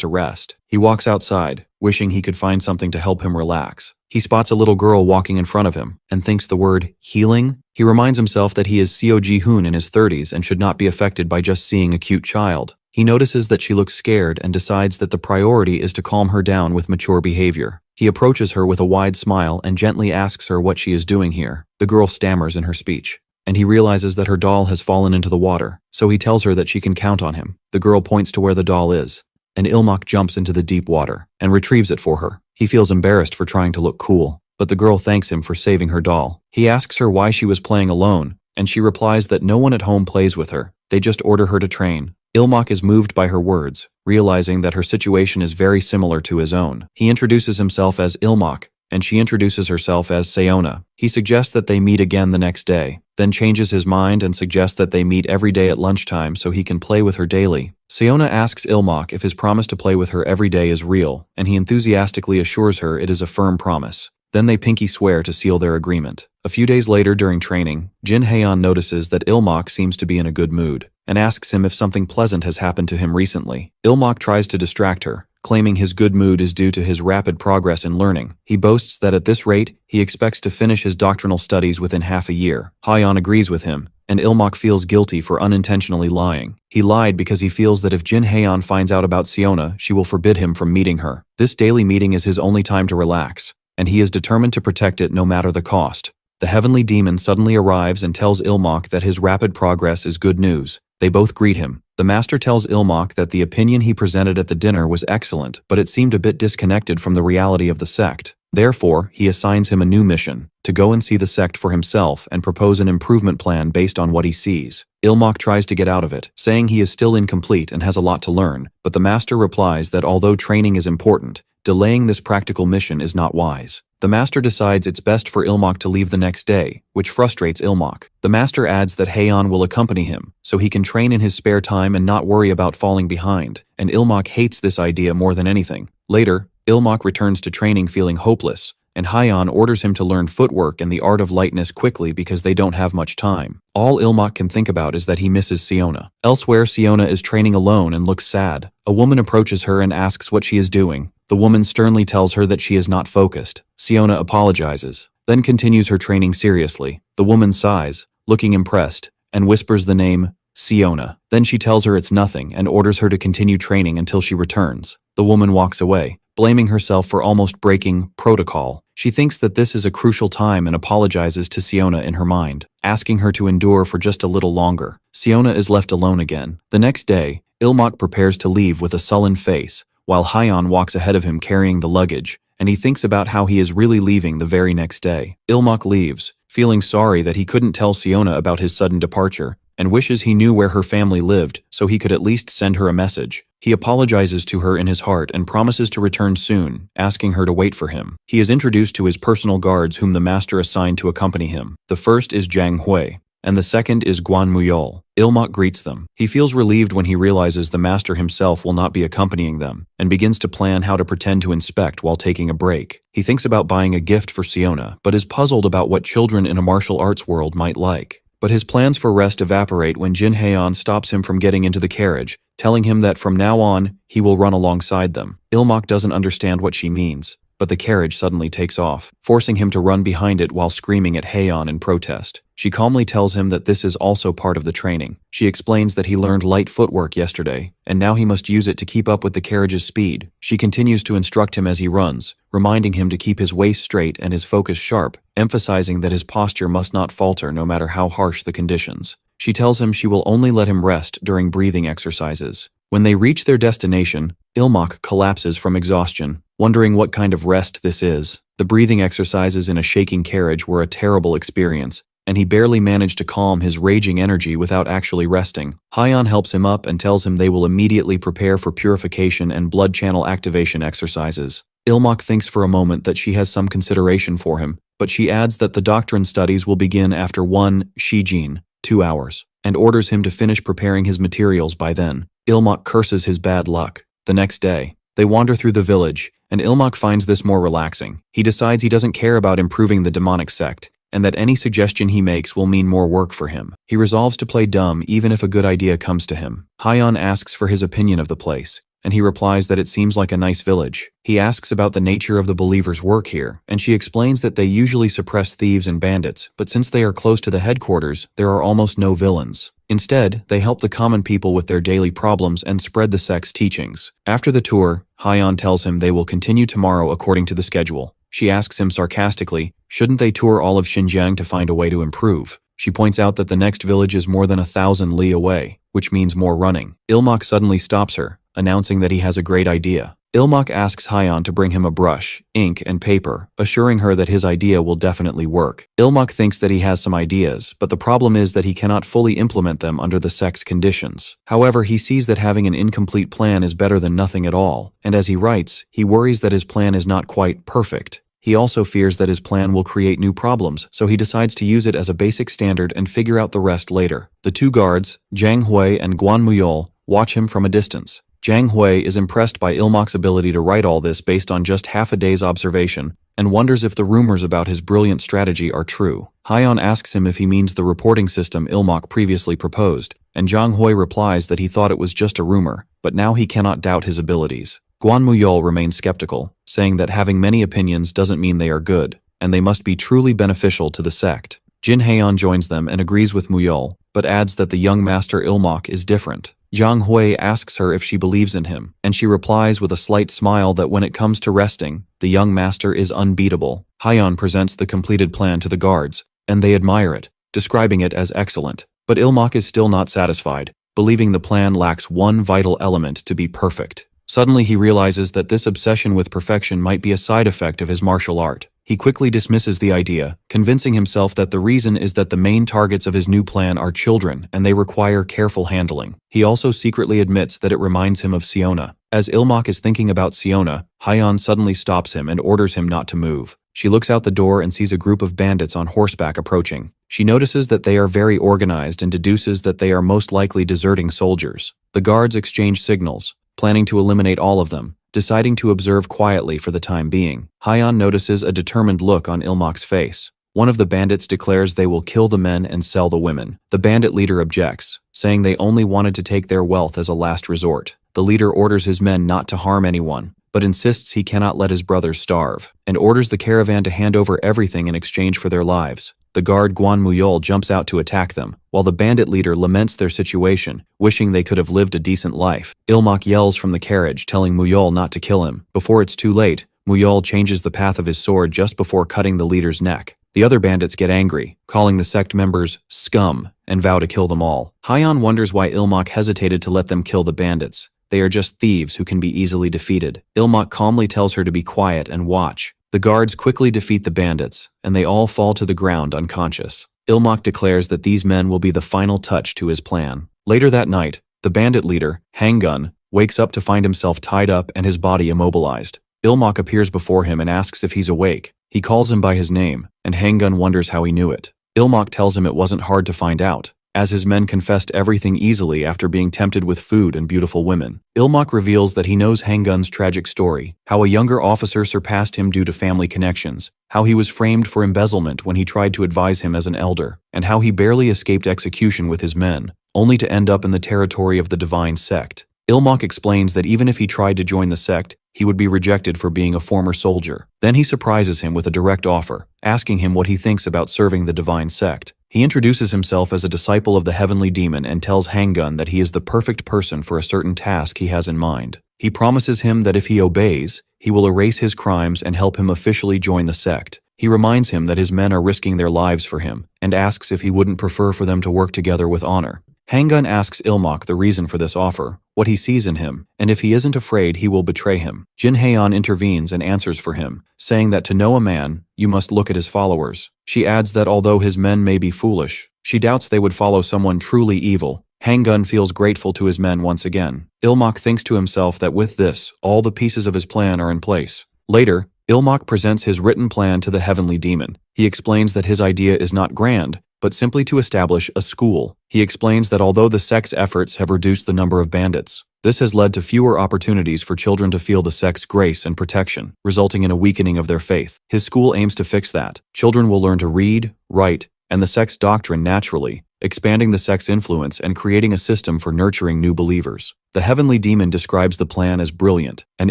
to rest. He walks outside, wishing he could find something to help him relax. He spots a little girl walking in front of him, and thinks the word, healing? He reminds himself that he is Seo Ji-hoon in his 30s and should not be affected by just seeing a cute child. He notices that she looks scared and decides that the priority is to calm her down with mature behavior. He approaches her with a wide smile and gently asks her what she is doing here. The girl stammers in her speech, and he realizes that her doll has fallen into the water, so he tells her that she can count on him. The girl points to where the doll is, and Ilmak jumps into the deep water and retrieves it for her. He feels embarrassed for trying to look cool, but the girl thanks him for saving her doll. He asks her why she was playing alone, and she replies that no one at home plays with her. They just order her to train. Ilmak is moved by her words, realizing that her situation is very similar to his own. He introduces himself as Ilmak, and she introduces herself as Seona. He suggests that they meet again the next day, then changes his mind and suggests that they meet every day at lunchtime so he can play with her daily. Seona asks Ilmak if his promise to play with her every day is real, and he enthusiastically assures her it is a firm promise. Then they pinky swear to seal their agreement. A few days later during training, Jin Haeon notices that Ilmak seems to be in a good mood, and asks him if something pleasant has happened to him recently. Ilmak tries to distract her, claiming his good mood is due to his rapid progress in learning. He boasts that at this rate, he expects to finish his doctrinal studies within half a year. Haeon agrees with him, and Ilmak feels guilty for unintentionally lying. He lied because he feels that if Jin Haeon finds out about Seona, she will forbid him from meeting her. This daily meeting is his only time to relax, and he is determined to protect it no matter the cost. The heavenly demon suddenly arrives and tells Ilmak that his rapid progress is good news. They both greet him. The master tells Ilmak that the opinion he presented at the dinner was excellent, but it seemed a bit disconnected from the reality of the sect. Therefore, he assigns him a new mission, to go and see the sect for himself and propose an improvement plan based on what he sees. Ilmak tries to get out of it, saying he is still incomplete and has a lot to learn, but the master replies that although training is important, delaying this practical mission is not wise. The master decides it's best for Ilmak to leave the next day, which frustrates Ilmak. The master adds that Haeon will accompany him, so he can train in his spare time and not worry about falling behind, and Ilmak hates this idea more than anything. Later, Ilmak returns to training feeling hopeless, and Haeon orders him to learn footwork and the art of lightness quickly because they don't have much time. All Ilmak can think about is that he misses Seona. Elsewhere, Seona is training alone and looks sad. A woman approaches her and asks what she is doing. The woman sternly tells her that she is not focused. Seona apologizes, then continues her training seriously. The woman sighs, looking impressed, and whispers the name, Seona. Then she tells her it's nothing and orders her to continue training until she returns. The woman walks away, blaming herself for almost breaking protocol. She thinks that this is a crucial time and apologizes to Seona in her mind, asking her to endure for just a little longer. Seona is left alone again. The next day, Ilmak prepares to leave with a sullen face, while Haeon walks ahead of him carrying the luggage, and he thinks about how he is really leaving the very next day. Ilmak leaves, feeling sorry that he couldn't tell Seona about his sudden departure, and wishes he knew where her family lived so he could at least send her a message. He apologizes to her in his heart and promises to return soon, asking her to wait for him. He is introduced to his personal guards whom the master assigned to accompany him. The first is Jang Hui, and the second is Guan Muyol. Ilmak greets them. He feels relieved when he realizes the master himself will not be accompanying them, and begins to plan how to pretend to inspect while taking a break. He thinks about buying a gift for Seona, but is puzzled about what children in a martial arts world might like. But his plans for rest evaporate when Jin Haeon stops him from getting into the carriage, telling him that from now on, he will run alongside them. Ilmak doesn't understand what she means, but the carriage suddenly takes off, forcing him to run behind it while screaming at Haeon in protest. She calmly tells him that this is also part of the training. She explains that he learned light footwork yesterday, and now he must use it to keep up with the carriage's speed. She continues to instruct him as he runs, reminding him to keep his waist straight and his focus sharp, emphasizing that his posture must not falter no matter how harsh the conditions. She tells him she will only let him rest during breathing exercises. When they reach their destination, Ilmak collapses from exhaustion, wondering what kind of rest this is. The breathing exercises in a shaking carriage were a terrible experience, and he barely managed to calm his raging energy without actually resting. Hyeon helps him up and tells him they will immediately prepare for purification and blood channel activation exercises. Ilmok thinks for a moment that she has some consideration for him, but she adds that the doctrine studies will begin after 1 Shijin, 2 hours, and orders him to finish preparing his materials by then. Ilmok curses his bad luck. The next day, they wander through the village, and Ilmok finds this more relaxing. He decides he doesn't care about improving the demonic sect, and that any suggestion he makes will mean more work for him. He resolves to play dumb even if a good idea comes to him. Hyeon asks for his opinion of the place, and he replies that it seems like a nice village. He asks about the nature of the believers' work here, and she explains that they usually suppress thieves and bandits, but since they are close to the headquarters, there are almost no villains. Instead, they help the common people with their daily problems and spread the sect's teachings. After the tour, Hyeon tells him they will continue tomorrow according to the schedule. She asks him sarcastically, shouldn't they tour all of Xinjiang to find a way to improve? She points out that the next village is more than 1,000 li away, which means more running. Ilmok suddenly stops her, announcing that he has a great idea. Ilmok asks Hyeon to bring him a brush, ink, and paper, assuring her that his idea will definitely work. Ilmok thinks that he has some ideas, but the problem is that he cannot fully implement them under the sect's conditions. However, he sees that having an incomplete plan is better than nothing at all, and as he writes, he worries that his plan is not quite perfect. He also fears that his plan will create new problems, so he decides to use it as a basic standard and figure out the rest later. The two guards, Jang Hui and Guan Muyol, watch him from a distance. Jang Hui is impressed by Ilmok's ability to write all this based on just half a day's observation, and wonders if the rumors about his brilliant strategy are true. Hyeon asks him if he means the reporting system Ilmok previously proposed, and Jang Hui replies that he thought it was just a rumor, but now he cannot doubt his abilities. Guan Muyol remains skeptical, saying that having many opinions doesn't mean they are good, and they must be truly beneficial to the sect. Jin Haeon joins them and agrees with Muyol, but adds that the young master Ilmok is different. Jang Hui asks her if she believes in him, and she replies with a slight smile that when it comes to resting, the young master is unbeatable. Hyeon presents the completed plan to the guards, and they admire it, describing it as excellent. But Ilmok is still not satisfied, believing the plan lacks one vital element to be perfect. Suddenly he realizes that this obsession with perfection might be a side effect of his martial art. He quickly dismisses the idea, convincing himself that the reason is that the main targets of his new plan are children and they require careful handling. He also secretly admits that it reminds him of Siona. As Ilmok is thinking about Siona, Hyeon suddenly stops him and orders him not to move. She looks out the door and sees a group of bandits on horseback approaching. She notices that they are very organized and deduces that they are most likely deserting soldiers. The guards exchange signals, planning to eliminate all of them, deciding to observe quietly for the time being. Hyeon notices a determined look on Ilmok's face. One of the bandits declares they will kill the men and sell the women. The bandit leader objects, saying they only wanted to take their wealth as a last resort. The leader orders his men not to harm anyone, but insists he cannot let his brothers starve, and orders the caravan to hand over everything in exchange for their lives. The guard Guan Muyol jumps out to attack them, while the bandit leader laments their situation, wishing they could have lived a decent life. Ilmok yells from the carriage, telling Muyol not to kill him. Before it's too late, Muyol changes the path of his sword just before cutting the leader's neck. The other bandits get angry, calling the sect members scum, and vow to kill them all. Hyeon wonders why Ilmok hesitated to let them kill the bandits. They are just thieves who can be easily defeated. Ilmok calmly tells her to be quiet and watch. The guards quickly defeat the bandits, and they all fall to the ground unconscious. Ilmok declares that these men will be the final touch to his plan. Later that night, the bandit leader, Hanggun, wakes up to find himself tied up and his body immobilized. Ilmok appears before him and asks if he's awake. He calls him by his name, and Hanggun wonders how he knew it. Ilmok tells him it wasn't hard to find out, as his men confessed everything easily after being tempted with food and beautiful women. Ilmok reveals that he knows Hanggun's tragic story, how a younger officer surpassed him due to family connections, how he was framed for embezzlement when he tried to advise him as an elder, and how he barely escaped execution with his men, only to end up in the territory of the divine sect. Ilmok explains that even if he tried to join the sect, he would be rejected for being a former soldier. Then he surprises him with a direct offer, asking him what he thinks about serving the divine sect. He introduces himself as a disciple of the heavenly demon and tells Hanggun that he is the perfect person for a certain task he has in mind. He promises him that if he obeys, he will erase his crimes and help him officially join the sect. He reminds him that his men are risking their lives for him, and asks if he wouldn't prefer for them to work together with honor. Hanggun asks Ilmok the reason for this offer, what he sees in him, and if he isn't afraid he will betray him. Jin Haeon intervenes and answers for him, saying that to know a man, you must look at his followers. She adds that although his men may be foolish, she doubts they would follow someone truly evil. Hanggun feels grateful to his men once again. Ilmok thinks to himself that with this, all the pieces of his plan are in place. Later, Ilmok presents his written plan to the heavenly demon. He explains that his idea is not grand, but simply to establish a school. He explains that although the sect's efforts have reduced the number of bandits, this has led to fewer opportunities for children to feel the sect's grace and protection, resulting in a weakening of their faith. His school aims to fix that. Children will learn to read, write, and the sect's doctrine naturally, expanding the sect's influence and creating a system for nurturing new believers. The heavenly demon describes the plan as brilliant, and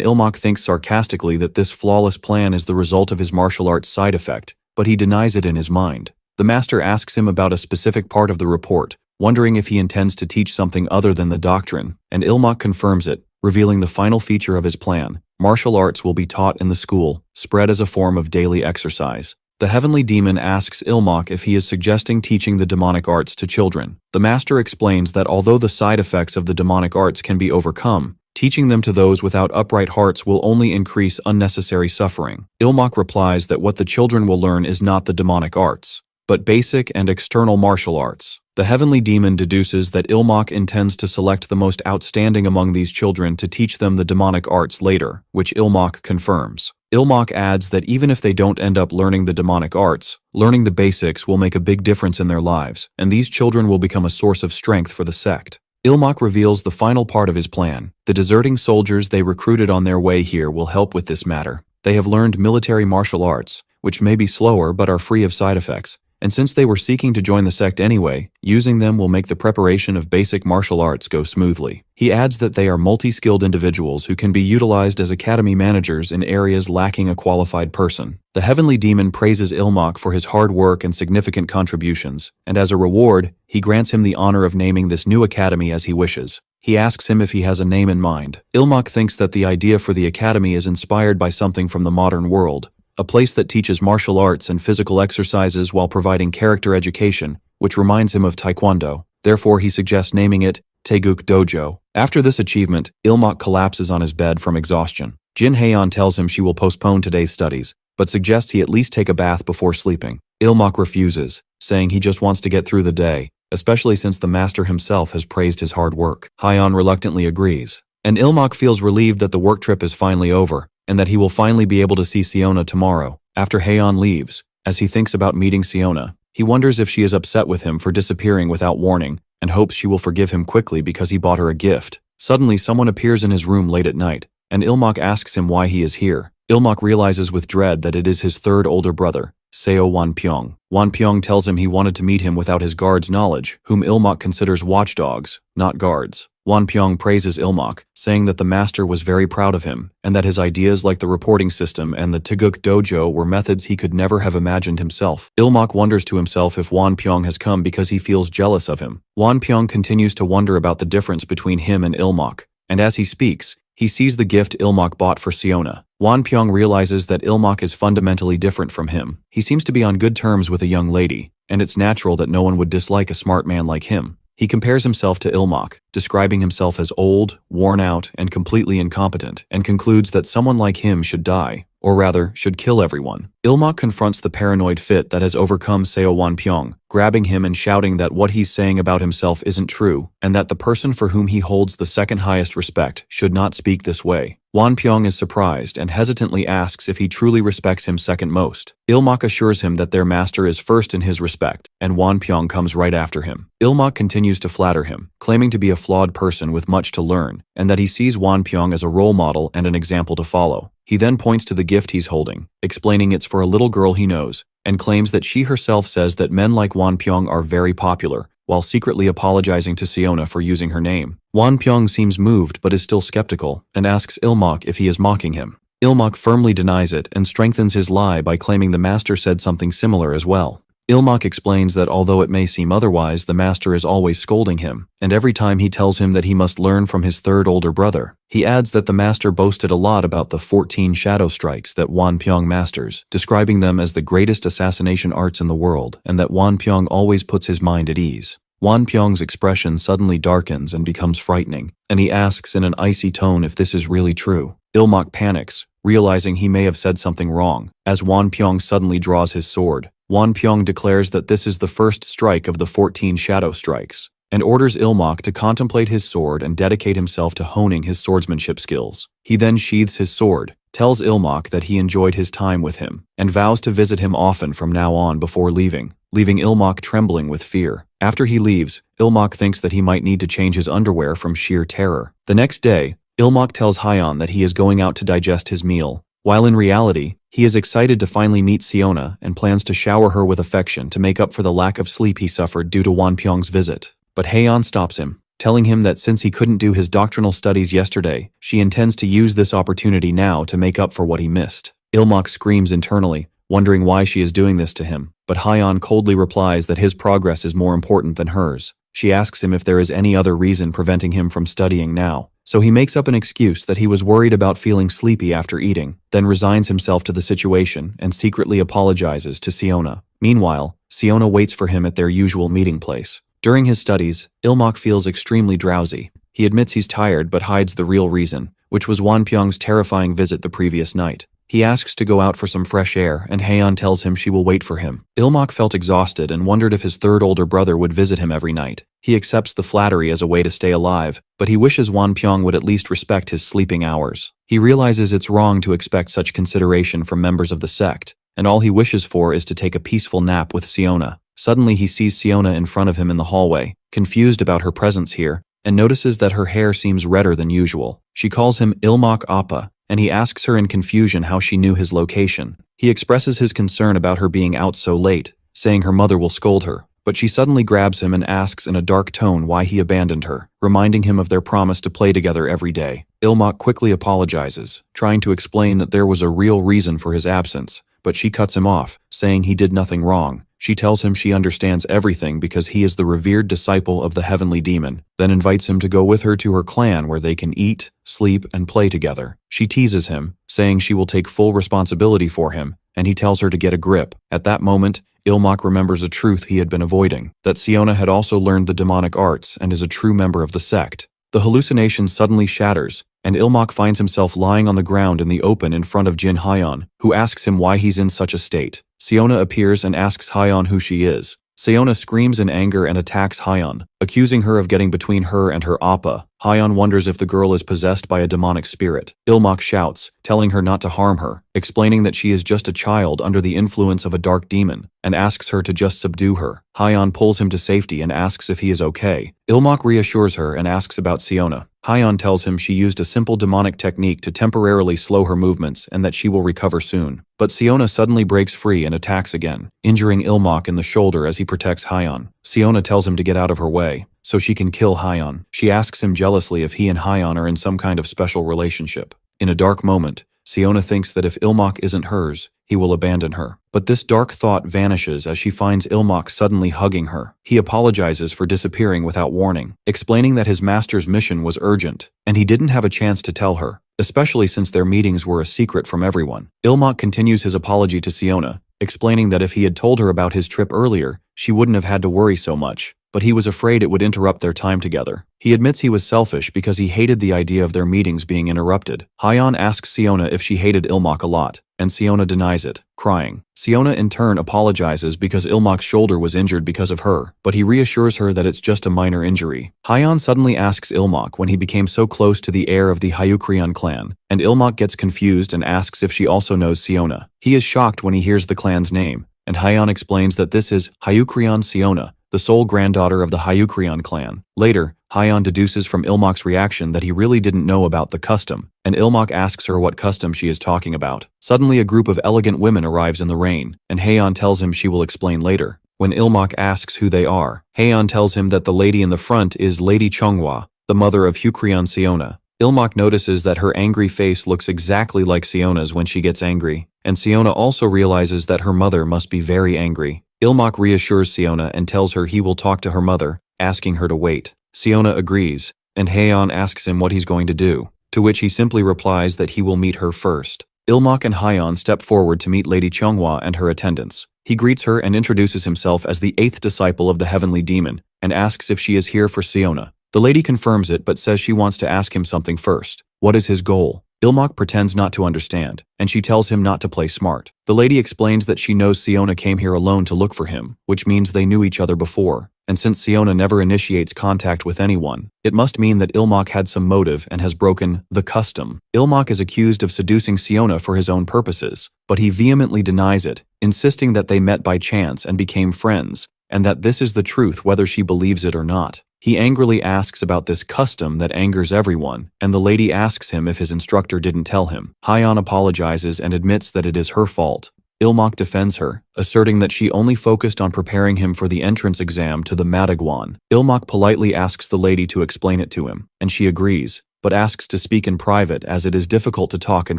Ilmok thinks sarcastically that this flawless plan is the result of his martial arts side effect, but he denies it in his mind. The master asks him about a specific part of the report, wondering if he intends to teach something other than the doctrine, and Ilmok confirms it, revealing the final feature of his plan. Martial arts will be taught in the school, spread as a form of daily exercise. The heavenly demon asks Ilmok if he is suggesting teaching the demonic arts to children. The master explains that although the side effects of the demonic arts can be overcome, teaching them to those without upright hearts will only increase unnecessary suffering. Ilmok replies that what the children will learn is not the demonic arts, but basic and external martial arts. The heavenly demon deduces that Ilmok intends to select the most outstanding among these children to teach them the demonic arts later, which Ilmok confirms. Ilmok adds that even if they don't end up learning the demonic arts, learning the basics will make a big difference in their lives, and these children will become a source of strength for the sect. Ilmok reveals the final part of his plan. The deserting soldiers they recruited on their way here will help with this matter. They have learned military martial arts, which may be slower but are free of side effects. And since they were seeking to join the sect anyway, using them will make the preparation of basic martial arts go smoothly. He adds that they are multi-skilled individuals who can be utilized as academy managers in areas lacking a qualified person. The heavenly demon praises Ilmok for his hard work and significant contributions, and as a reward, he grants him the honor of naming this new academy as he wishes. He asks him if he has a name in mind. Ilmok thinks that the idea for the academy is inspired by something from the modern world, a place that teaches martial arts and physical exercises while providing character education, which reminds him of Taekwondo. Therefore, he suggests naming it Taeguk Dojo. After this achievement, Ilmok collapses on his bed from exhaustion. Jin Haeon tells him she will postpone today's studies, but suggests he at least take a bath before sleeping. Ilmok refuses, saying he just wants to get through the day, especially since the master himself has praised his hard work. Haeon reluctantly agrees, and Ilmok feels relieved that the work trip is finally over, and that he will finally be able to see Siona tomorrow. After Haeon leaves, as he thinks about meeting Siona, he wonders if she is upset with him for disappearing without warning, and hopes she will forgive him quickly because he bought her a gift. Suddenly, someone appears in his room late at night, and Ilmok asks him why he is here. Ilmok realizes with dread that it is his third older brother, Seo Wonpyong. Wonpyong tells him he wanted to meet him without his guard's knowledge, whom Ilmok considers watchdogs, not guards. Wonpyong praises Ilmok, saying that the master was very proud of him, and that his ideas like the reporting system and the Taeguk Dojo were methods he could never have imagined himself. Ilmok wonders to himself if Wonpyong has come because he feels jealous of him. Wonpyong continues to wonder about the difference between him and Ilmok, and as he speaks, he sees the gift Ilmok bought for Siona. Wonpyong realizes that Ilmok is fundamentally different from him. He seems to be on good terms with a young lady, and it's natural that no one would dislike a smart man like him. He compares himself to Ilmok, describing himself as old, worn out, and completely incompetent, and concludes that someone like him should die, or rather, should kill everyone. Ilmok confronts the paranoid fit that has overcome Seo Wonpyong, grabbing him and shouting that what he's saying about himself isn't true, and that the person for whom he holds the second highest respect should not speak this way. Wonpyong is surprised and hesitantly asks if he truly respects him second most. Ilmok assures him that their master is first in his respect, and Wonpyong comes right after him. Ilmok continues to flatter him, claiming to be a flawed person with much to learn, and that he sees Wonpyong as a role model and an example to follow. He then points to the gift he's holding, explaining it's for a little girl he knows, and claims that she herself says that men like Wonpyong are very popular, while secretly apologizing to Siona for using her name. Wonpyong seems moved but is still skeptical, and asks Ilmok if he is mocking him. Ilmok firmly denies it and strengthens his lie by claiming the master said something similar as well. Ilmok explains that although it may seem otherwise, the master is always scolding him, and every time he tells him that he must learn from his third older brother. He adds that the master boasted a lot about the 14 shadow strikes that Wonpyong masters, describing them as the greatest assassination arts in the world, and that Wonpyong always puts his mind at ease. Won Pyong's expression suddenly darkens and becomes frightening, and he asks in an icy tone if this is really true. Ilmok panics, realizing he may have said something wrong, as Won Pyong suddenly draws his sword. Won Pyong declares that this is the first strike of the 14 shadow strikes, and orders Ilmok to contemplate his sword and dedicate himself to honing his swordsmanship skills. He then sheathes his sword, tells Ilmok that he enjoyed his time with him, and vows to visit him often from now on before leaving Ilmok trembling with fear. After he leaves, Ilmok thinks that he might need to change his underwear from sheer terror. The next day, Ilmok tells Hyeon that he is going out to digest his meal, while in reality, he is excited to finally meet Siona and plans to shower her with affection to make up for the lack of sleep he suffered due to Won Pyong's visit. But Haeon stops him, telling him that since he couldn't do his doctrinal studies yesterday, she intends to use this opportunity now to make up for what he missed. Ilmok screams internally, wondering why she is doing this to him, but Hyeon coldly replies that his progress is more important than hers. She asks him if there is any other reason preventing him from studying now, so he makes up an excuse that he was worried about feeling sleepy after eating, then resigns himself to the situation and secretly apologizes to Siona. Meanwhile, Siona waits for him at their usual meeting place. During his studies, Ilmok feels extremely drowsy. He admits he's tired but hides the real reason, which was Won Pyong's terrifying visit the previous night. He asks to go out for some fresh air, and Haeon tells him she will wait for him. Ilmok felt exhausted and wondered if his third older brother would visit him every night. He accepts the flattery as a way to stay alive, but he wishes Won Pyong would at least respect his sleeping hours. He realizes it's wrong to expect such consideration from members of the sect, and all he wishes for is to take a peaceful nap with Siona. Suddenly he sees Siona in front of him in the hallway, confused about her presence here, and notices that her hair seems redder than usual. She calls him Ilmok Appa, and he asks her in confusion how she knew his location. He expresses his concern about her being out so late, saying her mother will scold her, but she suddenly grabs him and asks in a dark tone why he abandoned her, reminding him of their promise to play together every day. Ilmok quickly apologizes, trying to explain that there was a real reason for his absence, but she cuts him off, saying he did nothing wrong. She tells him she understands everything because he is the revered disciple of the heavenly demon, then invites him to go with her to her clan where they can eat, sleep, and play together. She teases him, saying she will take full responsibility for him, and he tells her to get a grip. At that moment, Ilmok remembers a truth he had been avoiding, that Siona had also learned the demonic arts and is a true member of the sect. The hallucination suddenly shatters, and Ilmok finds himself lying on the ground in the open in front of Jin Hyeon, who asks him why he's in such a state. Siona appears and asks Hyeon who she is. Siona screams in anger and attacks Hyeon, accusing her of getting between her and her appa. Hyeon wonders if the girl is possessed by a demonic spirit. Ilmok shouts, telling her not to harm her, explaining that she is just a child under the influence of a dark demon, and asks her to just subdue her. Hyeon pulls him to safety and asks if he is okay. Ilmok reassures her and asks about Siona. Hyeon tells him she used a simple demonic technique to temporarily slow her movements and that she will recover soon. But Siona suddenly breaks free and attacks again, injuring Ilmok in the shoulder as he protects Hyeon. Siona tells him to get out of her way, so she can kill Hyeon. She asks him jealously if he and Hyeon are in some kind of special relationship. In a dark moment, Siona thinks that if Ilmok isn't hers, he will abandon her. But this dark thought vanishes as she finds Ilmok suddenly hugging her. He apologizes for disappearing without warning, explaining that his master's mission was urgent, and he didn't have a chance to tell her, especially since their meetings were a secret from everyone. Ilmok continues his apology to Siona, explaining that if he had told her about his trip earlier, she wouldn't have had to worry so much, but he was afraid it would interrupt their time together. He admits he was selfish because he hated the idea of their meetings being interrupted. Hyeon asks Siona if she hated Ilmok a lot, and Siona denies it, crying. Siona in turn apologizes because Ilmok's shoulder was injured because of her, but he reassures her that it's just a minor injury. Hyeon suddenly asks Ilmok when he became so close to the heir of the Hyukrion clan, and Ilmok gets confused and asks if she also knows Siona. He is shocked when he hears the clan's name, and Hyeon explains that this is Hyukrion Siona, the sole granddaughter of the Hyukrion clan. Later, Hyeon deduces from Ilmok's reaction that he really didn't know about the custom, and Ilmok asks her what custom she is talking about. Suddenly a group of elegant women arrives in the rain, and Haeon tells him she will explain later. When Ilmok asks who they are, Haeon tells him that the lady in the front is Lady Chonghwa, the mother of Hyukrion Siona. Ilmok notices that her angry face looks exactly like Siona's when she gets angry, and Siona also realizes that her mother must be very angry. Ilmok reassures Siona and tells her he will talk to her mother, asking her to wait. Siona agrees, and Haeon asks him what he's going to do, to which he simply replies that he will meet her first. Ilmok and Hyeon step forward to meet Lady Chonghwa and her attendants. He greets her and introduces himself as the 8th disciple of the heavenly demon, and asks if she is here for Siona. The lady confirms it but says she wants to ask him something first. What is his goal? Ilmak pretends not to understand, and she tells him not to play smart. The lady explains that she knows Siona came here alone to look for him, which means they knew each other before. And since Siona never initiates contact with anyone, it must mean that Ilmak had some motive and has broken the custom. Ilmak is accused of seducing Siona for his own purposes, but he vehemently denies it, insisting that they met by chance and became friends, and that this is the truth whether she believes it or not. He angrily asks about this custom that angers everyone, and the lady asks him if his instructor didn't tell him. Hyeon apologizes and admits that it is her fault. Ilmak defends her, asserting that she only focused on preparing him for the entrance exam to the Madagwan. Ilmak politely asks the lady to explain it to him, and she agrees, but asks to speak in private as it is difficult to talk in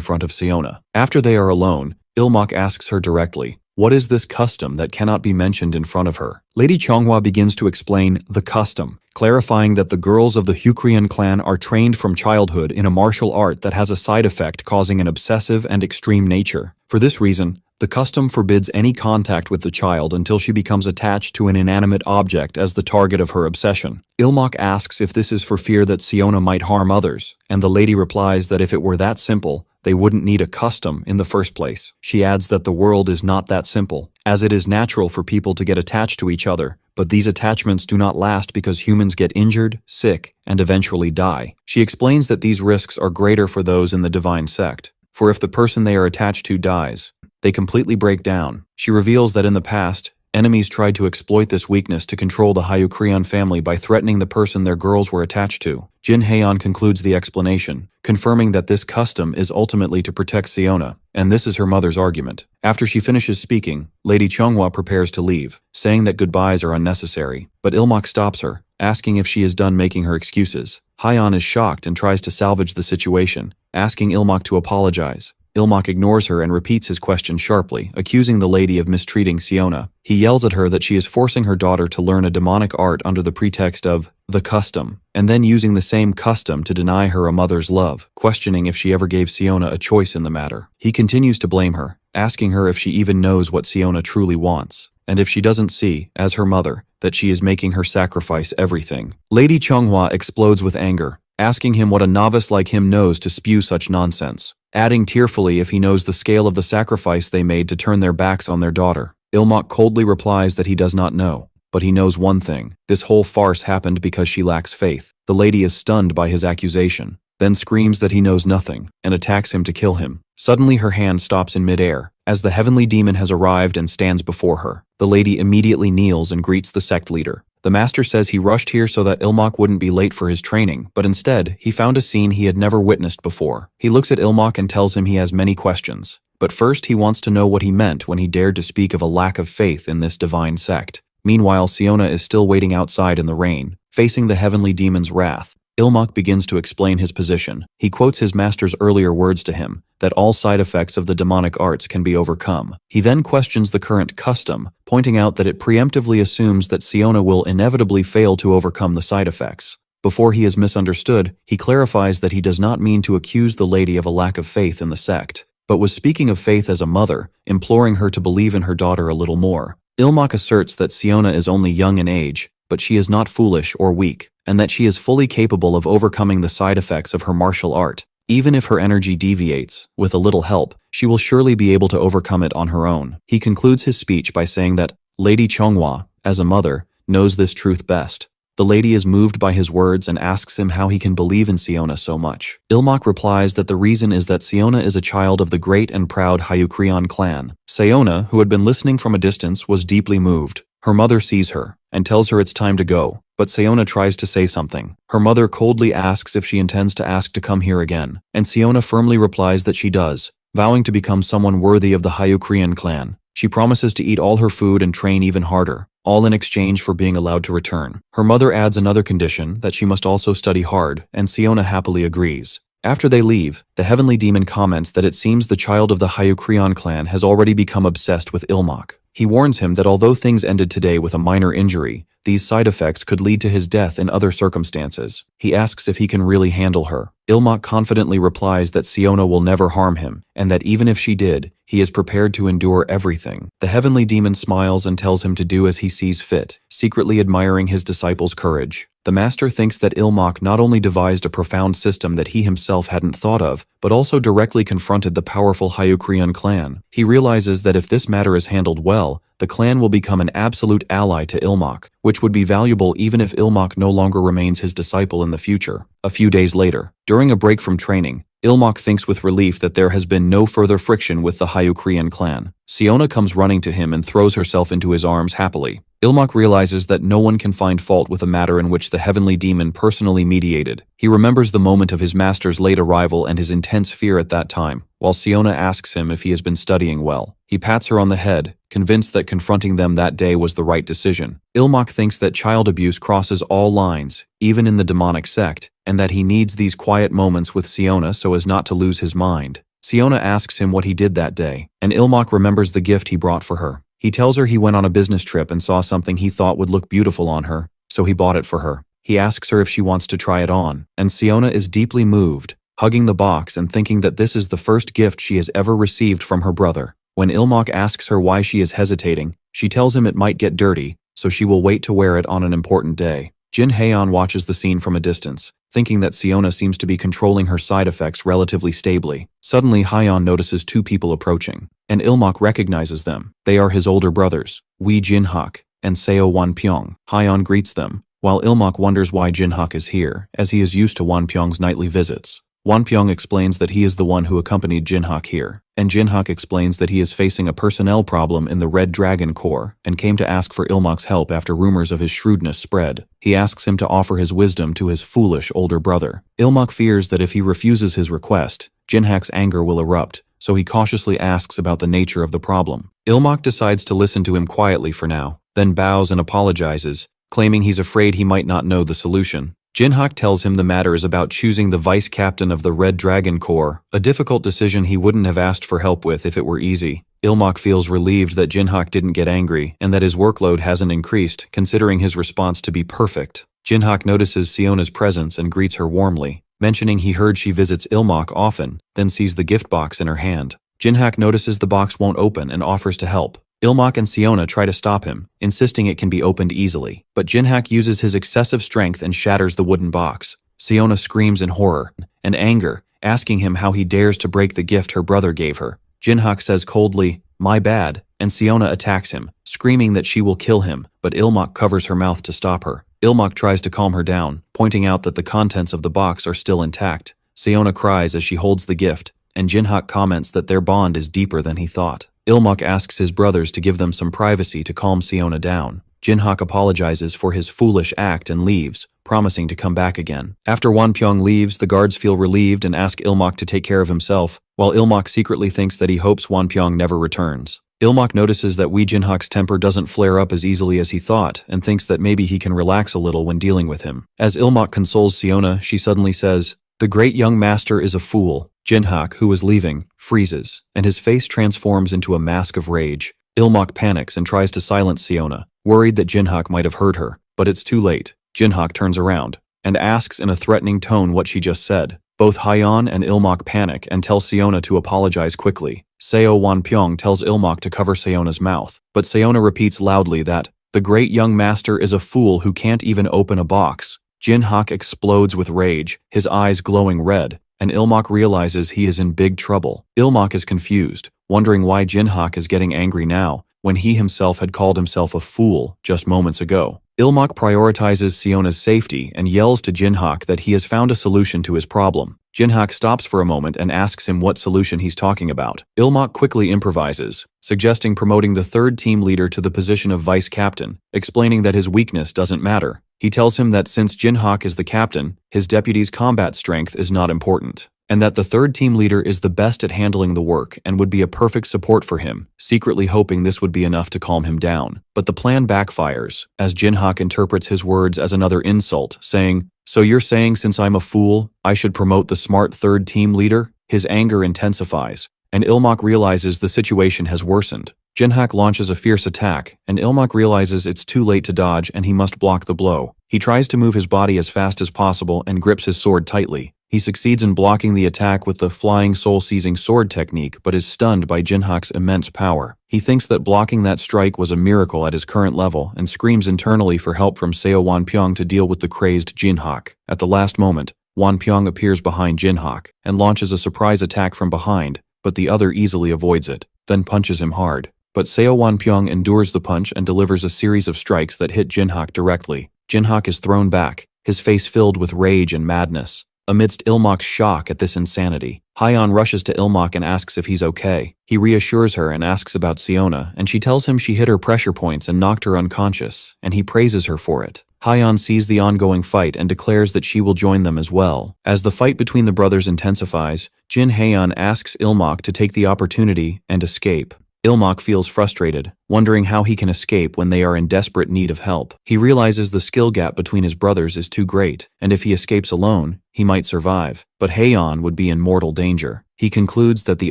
front of Siona. After they are alone, Ilmak asks her directly, what is this custom that cannot be mentioned in front of her? Lady Chonghua begins to explain the custom, clarifying that the girls of the Hukrian clan are trained from childhood in a martial art that has a side effect causing an obsessive and extreme nature. For this reason, the custom forbids any contact with the child until she becomes attached to an inanimate object as the target of her obsession. Ilmak asks if this is for fear that Siona might harm others, and the lady replies that if it were that simple, they wouldn't need a custom in the first place. She adds that the world is not that simple, as it is natural for people to get attached to each other, but these attachments do not last because humans get injured, sick, and eventually die. She explains that these risks are greater for those in the divine sect, for if the person they are attached to dies, they completely break down. She reveals that in the past, enemies tried to exploit this weakness to control the Hyukrion family by threatening the person their girls were attached to. Jin Haeon concludes the explanation, confirming that this custom is ultimately to protect Siona, and this is her mother's argument. After she finishes speaking, Lady Chonghua prepares to leave, saying that goodbyes are unnecessary, but Ilmak stops her, asking if she is done making her excuses. Haeon is shocked and tries to salvage the situation, asking Ilmak to apologize. Ilmak ignores her and repeats his question sharply, accusing the lady of mistreating Siona. He yells at her that she is forcing her daughter to learn a demonic art under the pretext of the custom, and then using the same custom to deny her a mother's love, questioning if she ever gave Siona a choice in the matter. He continues to blame her, asking her if she even knows what Siona truly wants, and if she doesn't see, as her mother, that she is making her sacrifice everything. Lady Chonghua explodes with anger, asking him what a novice like him knows to spew such nonsense, adding tearfully if he knows the scale of the sacrifice they made to turn their backs on their daughter. Ilmak coldly replies that he does not know, but he knows one thing. This whole farce happened because she lacks faith. The lady is stunned by his accusation, then screams that he knows nothing, and attacks him to kill him. Suddenly her hand stops in midair, as the heavenly demon has arrived and stands before her. The lady immediately kneels and greets the sect leader. The master says he rushed here so that Ilmak wouldn't be late for his training, but instead, he found a scene he had never witnessed before. He looks at Ilmak and tells him he has many questions. But first he wants to know what he meant when he dared to speak of a lack of faith in this divine sect. Meanwhile, Siona is still waiting outside in the rain, facing the heavenly demon's wrath. Ilmak begins to explain his position. He quotes his master's earlier words to him, that all side effects of the demonic arts can be overcome. He then questions the current custom, pointing out that it preemptively assumes that Siona will inevitably fail to overcome the side effects. Before he is misunderstood, he clarifies that he does not mean to accuse the lady of a lack of faith in the sect, but was speaking of faith as a mother, imploring her to believe in her daughter a little more. Ilmak asserts that Siona is only young in age, but she is not foolish or weak, and that she is fully capable of overcoming the side effects of her martial art. Even if her energy deviates, with a little help, she will surely be able to overcome it on her own. He concludes his speech by saying that Lady Chonghua, as a mother, knows this truth best. The lady is moved by his words and asks him how he can believe in Siona so much. Ilmak replies that the reason is that Siona is a child of the great and proud Hyukrion clan. Siona, who had been listening from a distance, was deeply moved. Her mother sees her and tells her it's time to go, but Siona tries to say something. Her mother coldly asks if she intends to ask to come here again, and Siona firmly replies that she does, vowing to become someone worthy of the Hyukrion clan. She promises to eat all her food and train even harder, all in exchange for being allowed to return. Her mother adds another condition, that she must also study hard, and Siona happily agrees. After they leave, the heavenly demon comments that it seems the child of the Hyukrion clan has already become obsessed with Ilmak. He warns him that although things ended today with a minor injury, these side effects could lead to his death in other circumstances. He asks if he can really handle her. Ilmak confidently replies that Siona will never harm him, and that even if she did, he is prepared to endure everything. The heavenly demon smiles and tells him to do as he sees fit, secretly admiring his disciple's courage. The master thinks that Ilmak not only devised a profound system that he himself hadn't thought of, but also directly confronted the powerful Hyukrian clan. He realizes that if this matter is handled well, the clan will become an absolute ally to Ilmak, which would be valuable even if Ilmak no longer remains his disciple in the future. A few days later, during a break from training, Ilmak thinks with relief that there has been no further friction with the Hyukrian clan. Siona comes running to him and throws herself into his arms happily. Ilmak realizes that no one can find fault with a matter in which the heavenly demon personally mediated. He remembers the moment of his master's late arrival and his intense fear at that time, while Siona asks him if he has been studying well. He pats her on the head, convinced that confronting them that day was the right decision. Ilmak thinks that child abuse crosses all lines, even in the demonic sect, and that he needs these quiet moments with Siona so as not to lose his mind. Siona asks him what he did that day, and Ilmak remembers the gift he brought for her. He tells her he went on a business trip and saw something he thought would look beautiful on her, so he bought it for her. He asks her if she wants to try it on, and Siona is deeply moved, hugging the box and thinking that this is the first gift she has ever received from her brother. When Ilmak asks her why she is hesitating, she tells him it might get dirty, so she will wait to wear it on an important day. Jin Haeon watches the scene from a distance, thinking that Siona seems to be controlling her side effects relatively stably. Suddenly, Haeon notices two people approaching, and Ilmak recognizes them. They are his older brothers, Wee Jin-hak and Seo Wonpyong. Haeon greets them, while Ilmak wonders why Jin-hak is here, as he is used to Wonpyong's nightly visits. Wonpyong explains that he is the one who accompanied Jin-hak here, and Jin-hak explains that he is facing a personnel problem in the Red Dragon Corps and came to ask for Ilmak's help after rumors of his shrewdness spread. He asks him to offer his wisdom to his foolish older brother. Ilmak fears that if he refuses his request, Jin-hak's anger will erupt, so he cautiously asks about the nature of the problem. Ilmak decides to listen to him quietly for now, then bows and apologizes, claiming he's afraid he might not know the solution. Jin-hak tells him the matter is about choosing the vice captain of the Red Dragon Corps, a difficult decision he wouldn't have asked for help with if it were easy. Ilmak feels relieved that Jin-hak didn't get angry and that his workload hasn't increased, considering his response to be perfect. Jin-hak notices Siona's presence and greets her warmly, mentioning he heard she visits Ilmak often, then sees the gift box in her hand. Jin-hak notices the box won't open and offers to help. Ilmak and Siona try to stop him, insisting it can be opened easily, but Jin-hak uses his excessive strength and shatters the wooden box. Siona screams in horror and anger, asking him how he dares to break the gift her brother gave her. Jin-hak says coldly, "My bad," and Siona attacks him, screaming that she will kill him, but Ilmak covers her mouth to stop her. Ilmak tries to calm her down, pointing out that the contents of the box are still intact. Siona cries as she holds the gift, and Jin-hak comments that their bond is deeper than he thought. Ilmak asks his brothers to give them some privacy to calm Siona down. Jin-hak apologizes for his foolish act and leaves, promising to come back again. After Wonpyong leaves, the guards feel relieved and ask Ilmak to take care of himself, while Ilmak secretly thinks that he hopes Wonpyong never returns. Ilmak notices that Wee Jin-hak's temper doesn't flare up as easily as he thought, and thinks that maybe he can relax a little when dealing with him. As Ilmak consoles Siona, she suddenly says, "The great young master is a fool." Jin-hak, who is leaving, freezes, and his face transforms into a mask of rage. Ilmak panics and tries to silence Siona, worried that Jin-hak might have heard her, but it's too late. Jin-hak turns around and asks in a threatening tone what she just said. Both Haeon and Ilmak panic and tell Siona to apologize quickly. Seo Wonpyong tells Ilmak to cover Siona's mouth, but Siona repeats loudly that the great young master is a fool who can't even open a box. Jin-hak explodes with rage, his eyes glowing red, and Ilmak realizes he is in big trouble. Ilmak is confused, wondering why Jin-hak is getting angry now, when he himself had called himself a fool just moments ago. Ilmak prioritizes Siona's safety and yells to Jin-hak that he has found a solution to his problem. Jin-hak stops for a moment and asks him what solution he's talking about. Ilmak quickly improvises, suggesting promoting the third team leader to the position of vice captain, explaining that his weakness doesn't matter. He tells him that since Jin-hak is the captain, his deputy's combat strength is not important, and that the third team leader is the best at handling the work and would be a perfect support for him, secretly hoping this would be enough to calm him down. But the plan backfires, as Jin-hak interprets his words as another insult, saying, "So you're saying since I'm a fool, I should promote the smart third team leader?" His anger intensifies, and Ilmak realizes the situation has worsened. Jinhak launches a fierce attack, and Ilmak realizes it's too late to dodge and he must block the blow. He tries to move his body as fast as possible and grips his sword tightly. He succeeds in blocking the attack with the flying soul-seizing sword technique but is stunned by Jinhak's immense power. He thinks that blocking that strike was a miracle at his current level and screams internally for help from Seo Wanpyeong to deal with the crazed Jinhak. At the last moment, Wanpyeong appears behind Jinhak and launches a surprise attack from behind, but the other easily avoids it, then punches him hard. But Seo Wanpyeong endures the punch and delivers a series of strikes that hit Jinhak directly. Jinhak is thrown back, his face filled with rage and madness. Amidst Ilmak's shock at this insanity, Hyeon rushes to Ilmak and asks if he's okay. He reassures her and asks about Siona, and she tells him she hit her pressure points and knocked her unconscious, and he praises her for it. Hyeon sees the ongoing fight and declares that she will join them as well. As the fight between the brothers intensifies, Jin Haeyeon asks Ilmak to take the opportunity and escape. Ilmak feels frustrated, wondering how he can escape when they are in desperate need of help. He realizes the skill gap between his brothers is too great, and if he escapes alone, he might survive. But Haeyeon would be in mortal danger. He concludes that the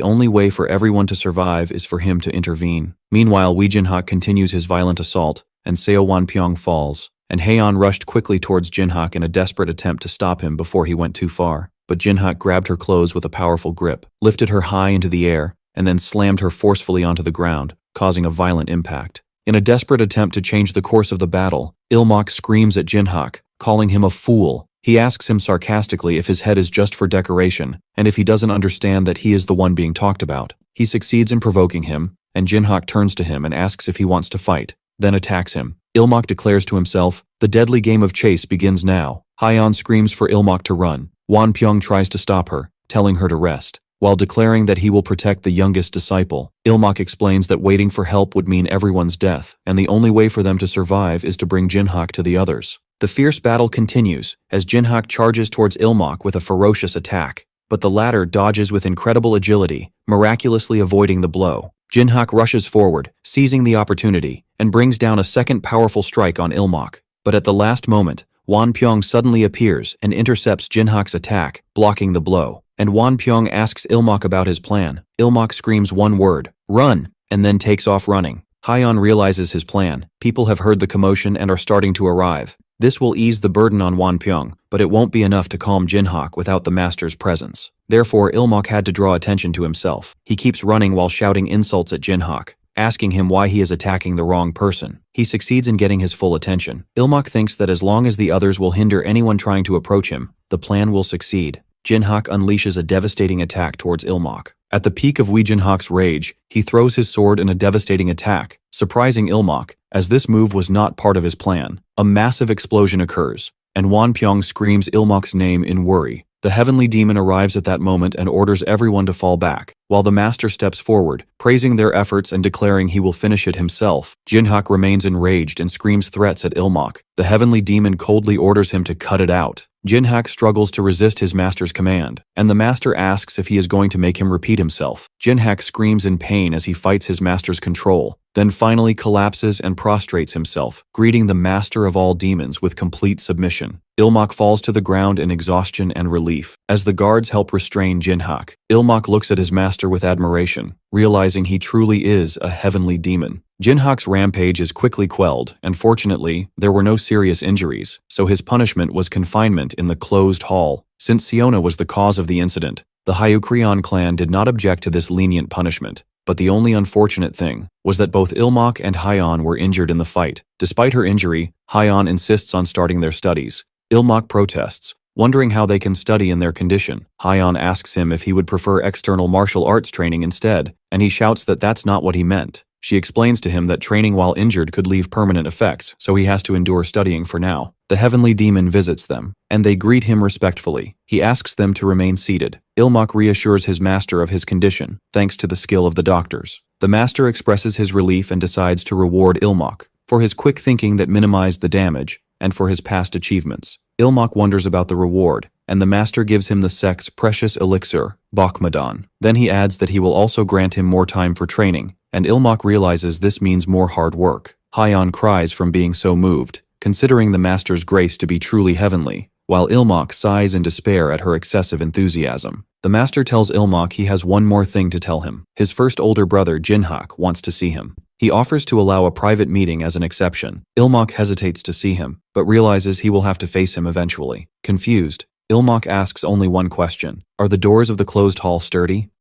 only way for everyone to survive is for him to intervene. Meanwhile, Wee Jinhak continues his violent assault, and Seo Wanpyeong falls, and Haeyeon rushed quickly towards Jinhak in a desperate attempt to stop him before he went too far. But Jinhak grabbed her clothes with a powerful grip, lifted her high into the air, and then slammed her forcefully onto the ground, causing a violent impact. In a desperate attempt to change the course of the battle, Ilmak screams at Jinhak, calling him a fool. He asks him sarcastically if his head is just for decoration, and if he doesn't understand that he is the one being talked about. He succeeds in provoking him, and Jinhak turns to him and asks if he wants to fight, then attacks him. Ilmak declares to himself, "The deadly game of chase begins now." Hyeon screams for Ilmak to run. Wanpyeong tries to stop her, telling her to rest. While declaring that he will protect the youngest disciple, Ilmak explains that waiting for help would mean everyone's death, and the only way for them to survive is to bring Jinhak to the others. The fierce battle continues, as Jinhak charges towards Ilmak with a ferocious attack, but the latter dodges with incredible agility, miraculously avoiding the blow. Jinhak rushes forward, seizing the opportunity, and brings down a second powerful strike on Ilmak. But at the last moment, Wanpyeong suddenly appears and intercepts Jinhak's attack, blocking the blow. And Wanpyeong asks Ilmak about his plan. Ilmak screams one word, "Run!" and then takes off running. Hyeon realizes his plan. People have heard the commotion and are starting to arrive. This will ease the burden on Wanpyeong, but it won't be enough to calm Jinhak without the master's presence. Therefore, Ilmak had to draw attention to himself. He keeps running while shouting insults at Jinhak, asking him why he is attacking the wrong person. He succeeds in getting his full attention. Ilmak thinks that as long as the others will hinder anyone trying to approach him, the plan will succeed. Jinhak unleashes a devastating attack towards Ilmak. At the peak of Wee Jinhak's rage, he throws his sword in a devastating attack, surprising Ilmak, as this move was not part of his plan. A massive explosion occurs, and Wanpyeong screams Ilmak's name in worry. The heavenly demon arrives at that moment and orders everyone to fall back, while the master steps forward, praising their efforts and declaring he will finish it himself. Jinhak remains enraged and screams threats at Ilmak. The heavenly demon coldly orders him to cut it out. Jinhak struggles to resist his master's command, and the master asks if he is going to make him repeat himself. Jinhak screams in pain as he fights his master's control, then finally collapses and prostrates himself, greeting the master of all demons with complete submission. Ilmak falls to the ground in exhaustion and relief. As the guards help restrain Jinhak, Ilmak looks at his master with admiration, realizing he truly is a heavenly demon. Jinhak's rampage is quickly quelled, and fortunately, there were no serious injuries, so his punishment was confinement in the closed hall. Since Siona was the cause of the incident, the Hyukrion clan did not object to this lenient punishment. But the only unfortunate thing was that both Ilmak and Hyeon were injured in the fight. Despite her injury, Hyeon insists on starting their studies. Ilmak protests, wondering how they can study in their condition. Hyeon asks him if he would prefer external martial arts training instead, and he shouts that that's not what he meant. She explains to him that training while injured could leave permanent effects, so he has to endure studying for now. The heavenly demon visits them, and they greet him respectfully. He asks them to remain seated. Ilmak reassures his master of his condition, thanks to the skill of the doctors. The master expresses his relief and decides to reward Ilmak for his quick thinking that minimized the damage, and for his past achievements. Ilmak wonders about the reward, and the master gives him the sect's precious elixir, Bakmadan. Then he adds that he will also grant him more time for training, and Ilmak realizes this means more hard work. Hyeon cries from being so moved, considering the master's grace to be truly heavenly. while Ilmok sighs in despair at her excessive enthusiasm. The master tells Ilmok he has one more thing to tell him. His first older brother, Jinhak, wants to see him. He offers to allow a private meeting as an exception. Ilmok hesitates to see him, but realizes he will have to face him eventually. Confused, Ilmok asks only one question. Are the doors of the closed hall sturdy?